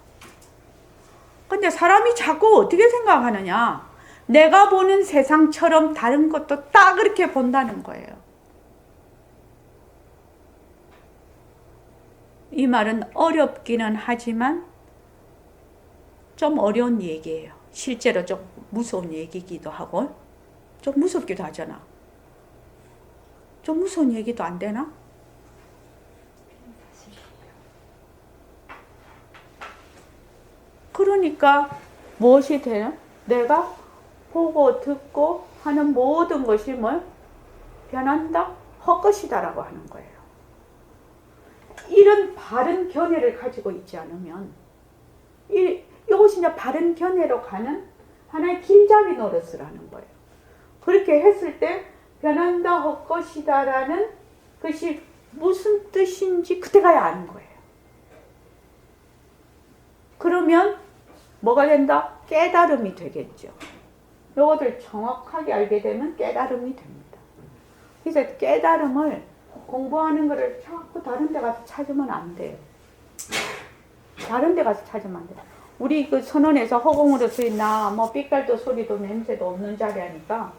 근데 사람이 자꾸 어떻게 생각하느냐? 내가 보는 세상처럼 다른 것도 딱 그렇게 본다는 거예요. 이 말은 어렵기는 하지만 좀 어려운 얘기예요. 실제로 좀 무서운 얘기이기도 하고 좀 무섭기도 하잖아. 좀 무서운 얘기도 안 되나? 그러니까 무엇이 돼요? 내가 보고 듣고 하는 모든 것이 뭘? 변한다? 헛것이다라고 하는 거예요. 이런 바른 견해를 가지고 있지 않으면 이것이 이제 바른 견해로 가는 하나의 길잡이 노릇을 하는 거예요. 그렇게 했을 때 변한다 헛것이다라는 것이 무슨 뜻인지 그때 가야 아는 거예요. 그러면 뭐가 된다? 깨달음이 되겠죠. 요것을 정확하게 알게 되면 깨달음이 됩니다. 그래서 깨달음을 공부하는 것을 자꾸 다른 데 가서 찾으면 안 돼요. 다른 데 가서 찾으면 안 돼요. 우리 그 선언에서 허공으로 쓰인나 뭐 빛깔도 소리도 냄새도 없는 자리 하니까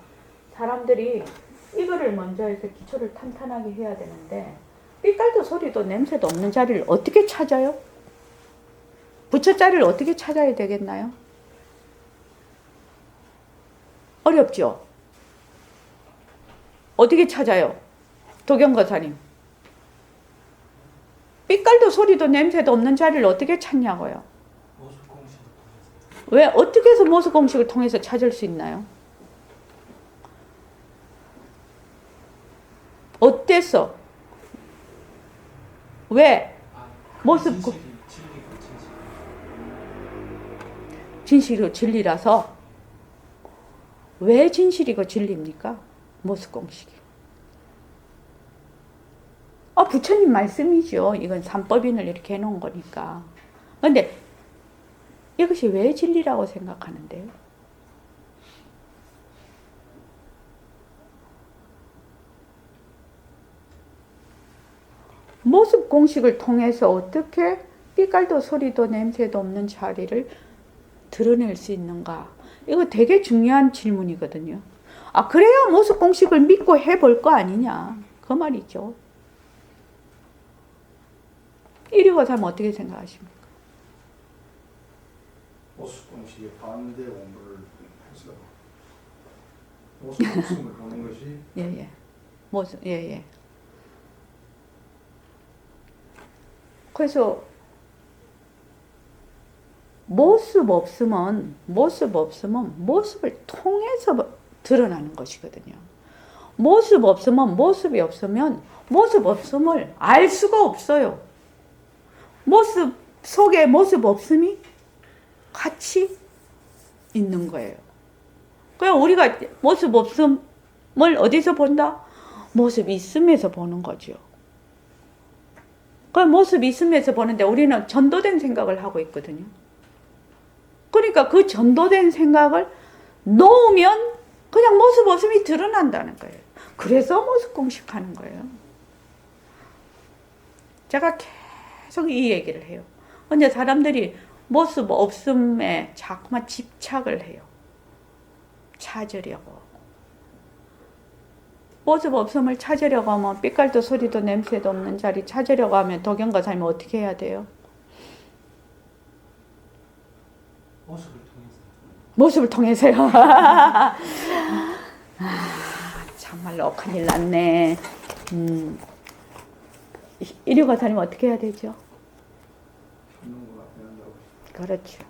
사람들이 이거를 먼저 해서 기초를 탄탄하게 해야 되는데 빛깔도 소리도 냄새도 없는 자리를 어떻게 찾아요? 부처 자리를 어떻게 찾아야 되겠나요? 어렵죠? 어떻게 찾아요? 도경거사님. 빛깔도 소리도 냄새도 없는 자리를 어떻게 찾냐고요? 모습 공식을 통해서. 왜? 어떻게 해서 모습 공식을 통해서 찾을 수 있나요? 어때서? 왜? 모습 공 진실이고 진리라서. 왜 진실이고 진리입니까? 모습공식이. 부처님 말씀이죠. 이건 삼법인을 이렇게 해놓은 거니까. 근데 이것이 왜 진리라고 생각하는데요? 모습 공식을 통해서 어떻게 빛깔도 소리도 냄새도 없는 자리를 드러낼 수 있는가? 이거 되게 중요한 질문이거든요. 그래야 모습 공식을 믿고 해볼 거 아니냐? 그 말이죠. 이리 와서 어떻게 생각하십니까? 모습 공식에 반대 공부를 해서 모습 공식을 보는 것이 예. 모습, 예. 그래서 모습 없으면 모습을 통해서 드러나는 것이거든요. 모습 없으면 모습이 없으면 모습 없음을 알 수가 없어요. 모습 속에 모습 없음이 같이 있는 거예요. 그냥 우리가 모습 없음을 어디서 본다? 모습 있음에서 보는 거죠. 그 모습 있음에서 보는데 우리는 전도된 생각을 하고 있거든요. 그러니까 그 전도된 생각을 놓으면 그냥 모습 없음이 드러난다는 거예요. 그래서 모습 공식하는 거예요. 제가 계속 이 얘기를 해요. 근데 사람들이 모습 없음에 자꾸만 집착을 해요. 찾으려고. 모습 없음을 찾으려고 하면 빛깔도 소리도 냄새도 없는 자리 찾으려고 하면 도경과 삶이 어떻게 해야 돼요? 모습을 통해서요. 참말로 큰일 났네. 이류가 다니면 어떻게 해야 되죠? 그렇죠.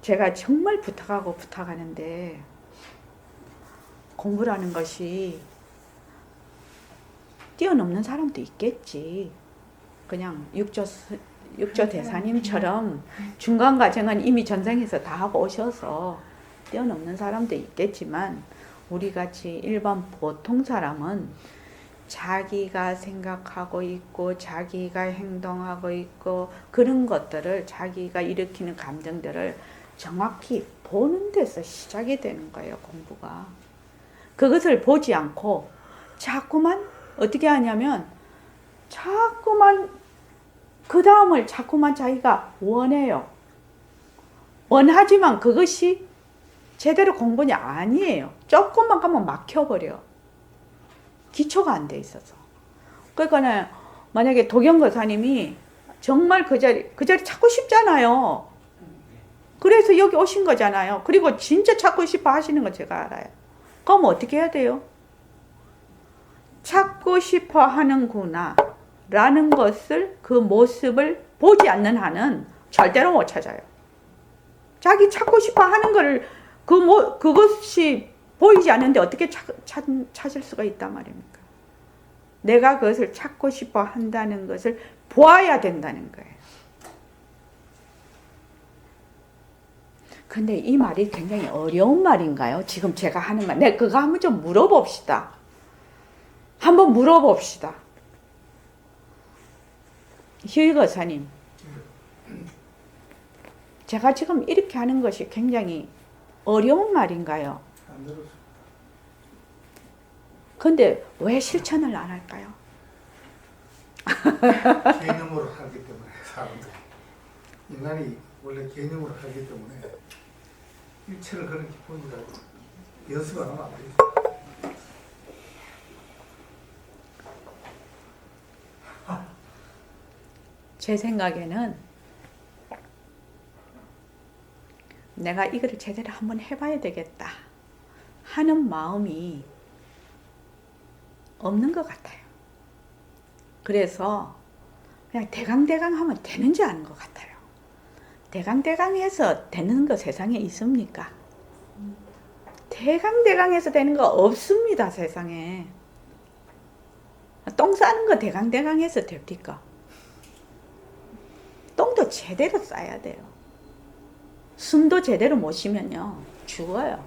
제가 정말 부탁하는데 공부라는 것이 뛰어넘는 사람도 있겠지. 그냥 육조 대사님처럼 중간 과정은 이미 전생에서 다 하고 오셔서 뛰어넘는 사람도 있겠지만 우리같이 일반 보통 사람은 자기가 생각하고 있고 자기가 행동하고 있고 그런 것들을 자기가 일으키는 감정들을 정확히 보는 데서 시작이 되는 거예요, 공부가. 그것을 보지 않고 자꾸만 어떻게 하냐면 자꾸만 그 다음을 자꾸만 자기가 원해요. 원하지만 그것이 제대로 공부는 아니에요. 조금만 가면 막혀버려. 기초가 안 돼 있어서. 그러니까 만약에 도경거사님이 정말 그 자리 찾고 싶잖아요. 그래서 여기 오신 거잖아요. 그리고 진짜 찾고 싶어 하시는 거 제가 알아요. 그럼 어떻게 해야 돼요? 찾고 싶어 하는구나 라는 것을 그 모습을 보지 않는 한은 절대로 못 찾아요. 자기 찾고 싶어 하는 거를 그것이 보이지 않는데 어떻게 찾을 수가 있단 말입니까? 내가 그것을 찾고 싶어 한다는 것을 보아야 된다는 거예요. 근데 이 말이 굉장히 어려운 말인가요? 지금 제가 하는 말. 네, 그거 한번 좀 물어봅시다. 한번 물어봅시다. 휴일거사님. 제가 지금 이렇게 하는 것이 굉장히 어려운 말인가요? 안 들었어. 근데 왜 실천을 안 할까요? 개념으로 살기 때문에 사람들이 인간이 원래 개념으로 살기 때문에 일체를 그렇게 보니까 연습 안 하면 안 되죠. 제 생각에는 내가 이거를 제대로 한번 해봐야 되겠다 하는 마음이 없는 것 같아요. 그래서 그냥 대강대강 하면 되는지 아는 것 같아요. 대강대강해서 되는 거 세상에 있습니까? 대강대강해서 되는 거 없습니다, 세상에. 똥 싸는 거 대강대강해서 됩니까? 숨도 제대로 싸야 돼요. 숨도 제대로 못 쉬면요 죽어요.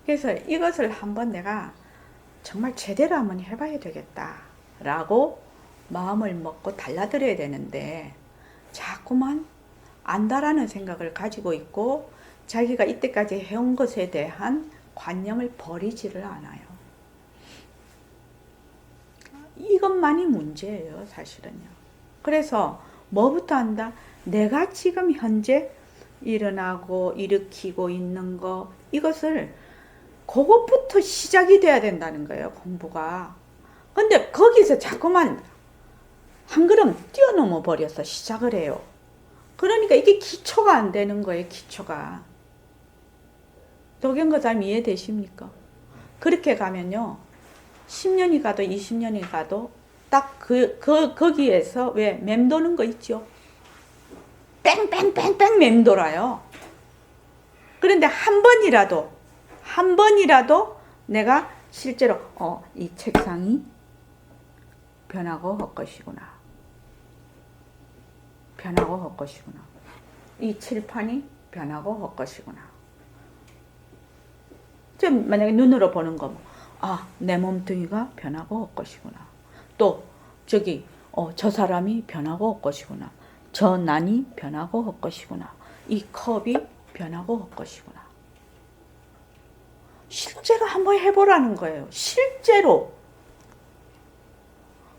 그래서 이것을 한번 내가 정말 제대로 한번 해봐야 되겠다 라고 마음을 먹고 달라들어야 되는데 자꾸만 안다라는 생각을 가지고 있고 자기가 이때까지 해온 것에 대한 관념을 버리지를 않아요. 이것만이 문제예요, 사실은요. 그래서 뭐부터 한다? 내가 지금 현재 일어나고 일으키고 있는 거, 이것을 그것부터 시작이 돼야 된다는 거예요, 공부가. 근데 거기서 자꾸만 한 걸음 뛰어넘어 버려서 시작을 해요. 그러니까 이게 기초가 안 되는 거예요, 기초가. 도경거사님 이해되십니까? 그렇게 가면요 10년이 가도 20년이 가도 딱 거기에서 왜 맴도는 거 있죠? 뺑뺑뺑뺑 맴돌아요. 그런데 한 번이라도 내가 실제로 이 책상이 변하고 헛것이구나. 변하고 헛것이구나. 이 칠판이 변하고 헛것이구나. 지금 만약에 눈으로 보는 거, 내 몸뚱이가 변하고 헛것이구나. 또 저기 저 사람이 변하고 헛것이구나. 저 난이 변하고 헛것이구나. 이 컵이 변하고 헛것이구나. 실제로 한번 해보라는 거예요. 실제로.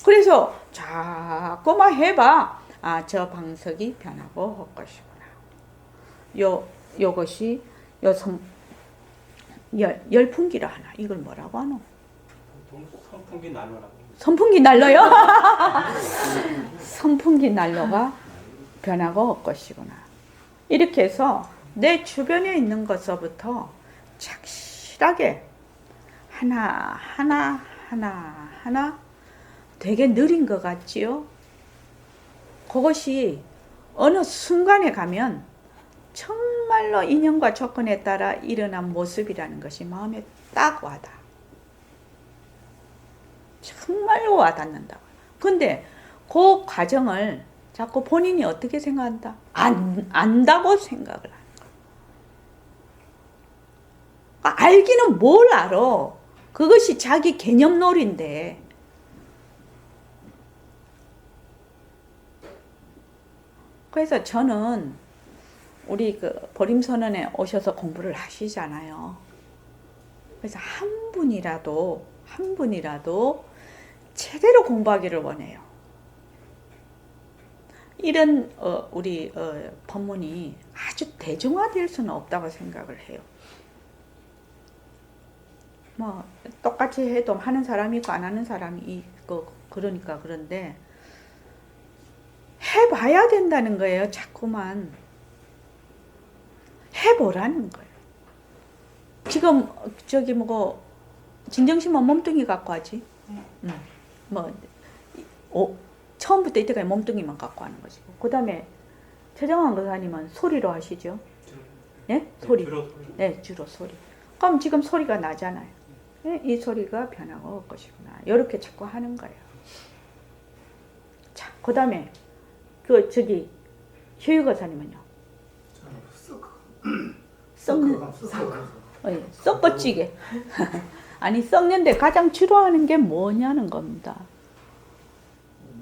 그래서 자꾸만 해봐. 저 방석이 변하고 헛것이구나. 요것이 열풍기라 하나. 이걸 뭐라고 하노? 보통 선풍기 난로라고. 선풍기 난로요? 선풍기 난로가 변하고 헛것이구나. 이렇게 해서 내 주변에 있는 것서부터 착실하게 하나 되게 느린 것 같지요? 그것이 어느 순간에 가면 정말로 인연과 조건에 따라 일어난 모습이라는 것이 마음에 딱 와닿아. 정말로 와닿는다. 근데 그 과정을 자꾸 본인이 어떻게 생각한다? 안다고 생각을 하는 거야. 알기는 뭘 알아? 그것이 자기 개념놀이인데. 그래서 저는 우리 보림선언에 오셔서 공부를 하시잖아요. 그래서 한 분이라도 제대로 공부하기를 원해요. 이런 우리 법문이 아주 대중화될 수는 없다고 생각을 해요. 뭐 똑같이 해도 하는 사람이 있고 안 하는 사람이 있고 그러니까 그런데 해봐야 된다는 거예요. 자꾸만 해보라는 거예요. 지금 저기 뭐고 진정심은 몸뚱이 갖고 하지. 처음부터 이때까지 몸뚱이만 갖고 하는 거지. 그 다음에 최정환 교사님은 소리로 하시죠. 네? 소리. 주로 소리. 네, 주로 소리. 그럼 지금 소리가 나잖아요. 네? 이 소리가 변하고 올 것이구나. 이렇게 자꾸 하는 거예요. 자, 그 다음에 저기 효유 교사님은요. 썩어찌게. 아니 썩는데 가장 주로하는 게 뭐냐는 겁니다.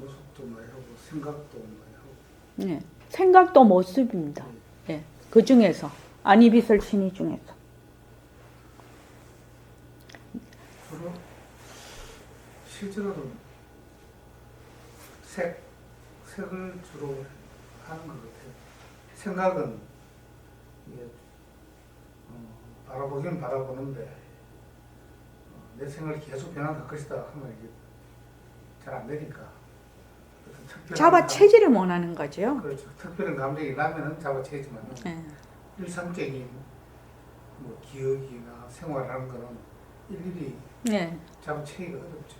모습도 많이 하고 생각도 많이 하고. 네, 생각도 모습입니다. 네, 그 중에서 안이비설 신의 중에서. 주로 실제로는 색을 주로 하는 것 같아요. 생각은 이게 바라보긴 바라보는데 내 생각이 계속 변화할 것이다 하면 이게 잘 안 되니까. 잡아채지를 못하는 거죠. 그렇죠. 특별한 감정이 나면은 잡아채지만 네. 일상적인 뭐 기억이나 생활하는 거는 일일이 네. 잡아채기가 어렵죠.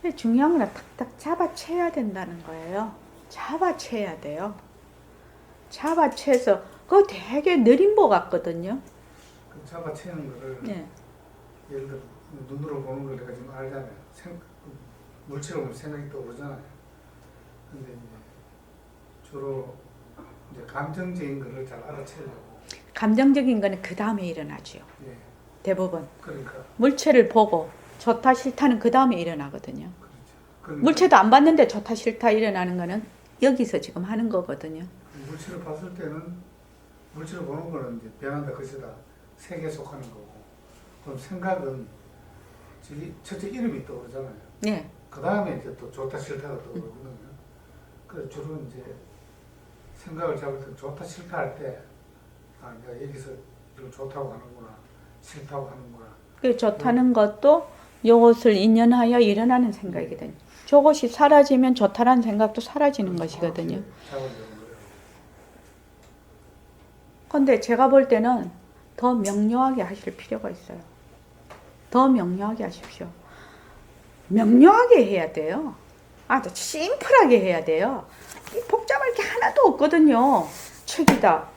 근데 중요한 건 탁탁 잡아채야 된다는 거예요. 잡아채야 돼요. 잡아채서 그거 되게 느린 법 같거든요. 그 잡아채는 거를 네. 예를 들어 눈으로 보는 걸 내가 지금 알잖아요. 물체로 보면 생각이 떠오르잖아요. 근데 이제 주로 이제 감정적인 거를 잘 알아채려고. 감정적인 거는 그 다음에 일어나죠. 예. 대부분. 그러니까 물체를 보고 좋다 싫다는 그 다음에 일어나거든요. 그렇죠. 그러니까 물체도 안 봤는데 좋다 싫다 일어나는 거는 여기서 지금 하는 거거든요. 물체를 봤을 때는 물체를 보는 거는 이제 변한다 것이다 색에 속하는 거고, 그럼 생각은 저기 첫째 이름이 떠오르잖아요. 네. 그 다음에 이제 또 좋다 싫다가 떠오르거든요. 그래서 주로 이제 생각을 잡을 때 좋다 싫다 할 때, 아, 내가 여기서 이걸 좋다고 하는구나, 싫다고 하는구나. 그 좋다는 것도 이것을 인연하여 일어나는 생각이거든요. 저것이 사라지면 좋다라는 생각도 사라지는 것이거든요. 잡아주는 거예요. 근데 제가 볼 때는 더 명료하게 하실 필요가 있어요. 더 명료하게 하십시오. 명료하게 해야 돼요. 아주 심플하게 해야 돼요. 이 복잡할 게 하나도 없거든요. 책이다.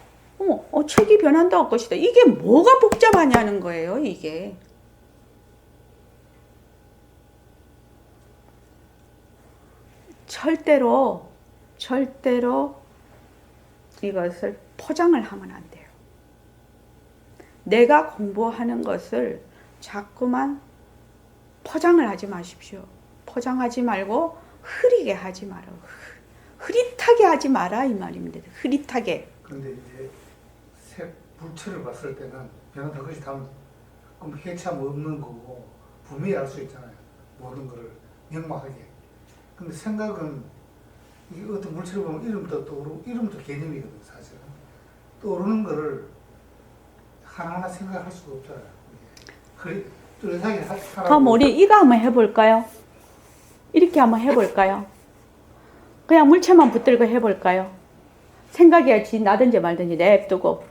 책이 변한다 것이다. 이게 뭐가 복잡하냐는 거예요, 이게. 절대로 이것을 포장을 하면 안 돼요. 내가 공부하는 것을 자꾸만 포장을 하지 마십시오. 포장하지 말고 흐리게 하지 마라. 흐릿하게 하지 마라 이 말입니다. 흐릿하게. 근데 이제 색 물체를 봤을 때는 변한다 것이 다음 그럼 해참 없는 거고 분명히 알 수 있잖아요. 모든 거를 명확하게. 근데 생각은 이 어떤 물체를 보면 이름도 떠오르고 이름도 개념이거든 사실은. 떠오르는 거를 하나하나 생각할 수가 없잖아요. 그래 뚜렷하게 하라고. 그럼 우리 이거 한번 해볼까요? 이렇게 한번 해볼까요? 그냥 물체만 붙들고 해볼까요? 생각이 나든지 말든지 냅두고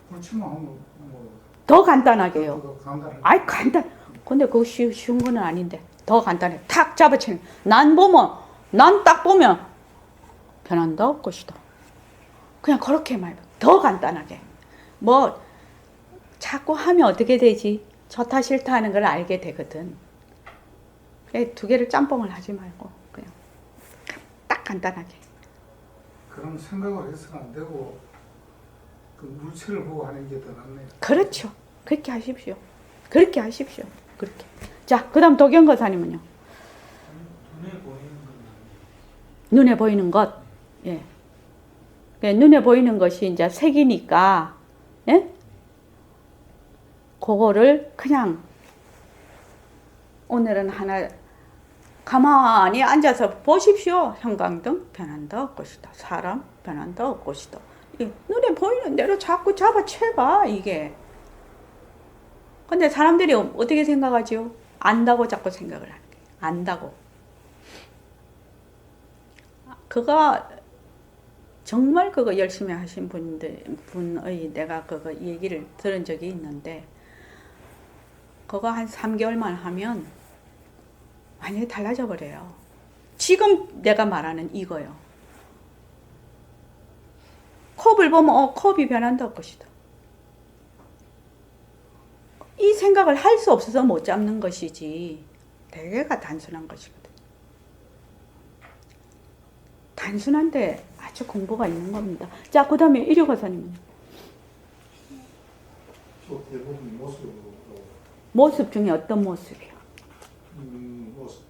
물체만 하면 뭐 더 간단하게요. 더 간단하게. 아이 간단. 근데 그거 쉬운 거는 아닌데 더 간단해. 탁 잡아치는. 난 딱 보면 변한다 것이다. 그냥 그렇게만 해봐. 더 간단하게. 뭐 자꾸 하면 어떻게 되지? 좋다 싫다 하는 걸 알게 되거든. 그래, 두 개를 짬뽕을 하지 말고 그냥 딱 간단하게. 그런 생각을 해서는 안 되고 그 물체를 보고 하는 게 더 낫네요. 그렇죠. 그렇게 하십시오. 그렇게 하십시오. 그렇게. 자, 그 다음 도경거사님은요. 눈에 보이는 건 눈에 보이는 것. 예. 눈에 보이는 것이 이제 색이니까, 예? 그거를 그냥 오늘은 하나 가만히 앉아서 보십시오. 형광등 변한다 것이다. 사람 변한다 것이다. 눈에 보이는 대로 자꾸 잡아채봐 이게. 근데 사람들이 어떻게 생각하죠? 안다고 자꾸 생각을 하는 거예요. 안다고. 정말 그거 열심히 하신 분의 내가 그거 얘기를 들은 적이 있는데, 그거 한 3개월만 하면 완전히 달라져 버려요. 지금 내가 말하는 이거요. 컵을 보면 컵이 변한다 것이다. 이 생각을 할 수 없어서 못 잡는 것이지 되게가 단순한 것이거든. 단순한데 아주 공부가 있는 겁니다. 자, 그 다음에 일요과사님은 대부분 모습으로 모습 중에 어떤 모습이요? 모습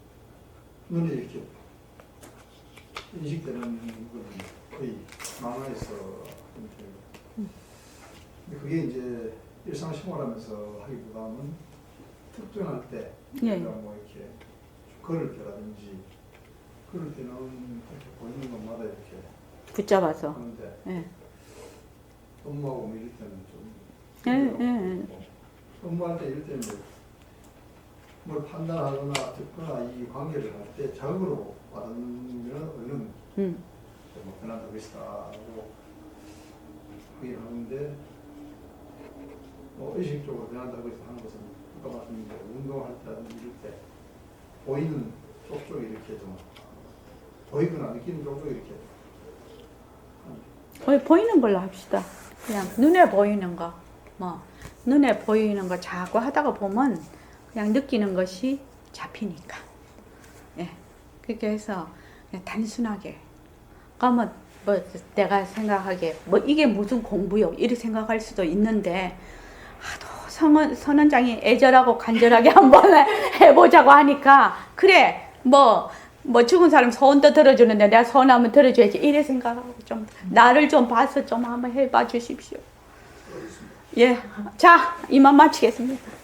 눈에 이렇게 인식되는 거는 거의 만화에서 근데 그게 이제 일상생활하면서 하기보다는 특정할 때 예. 뭐 이렇게 걸을 때라든지 그럴 때는 이렇게 보이는 것마다 이렇게 붙잡아서. 하는데 예. 업무하고 뭐 이럴 때는 좀 예. 업무할 때 이럴 때는 뭘 판단하거나 듣거나 이 관계를 할 때 자극으로 받으면 얼른 뭐 변한다 것이다 하고 하긴 하는데 뭐 의식적으로 변한다 것이다 하는 것은 아까 말씀드린 운동할 때라든지 이럴 때 보이는 쪽쪽에 이렇게 좀 보이거나 느끼는 쪽쪽에 이렇게 거의 보이는 걸로 합시다. 그냥 눈에 보이는 거, 눈에 보이는 거 자꾸 하다가 보면 그냥 느끼는 것이 잡히니까. 예. 그렇게 해서 그냥 단순하게. 그러면 뭐 내가 생각하기에 뭐 이게 무슨 공부요? 이렇게 생각할 수도 있는데 하도 선원장이 애절하고 간절하게 한번 해보자고 하니까 그래 뭐 죽은 사람 소원도 들어주는데 내가 소원 한번 들어줘야지 이래 생각하고 좀 나를 좀 봐서 좀 한번 해봐 주십시오. 예, 자 이만 마치겠습니다.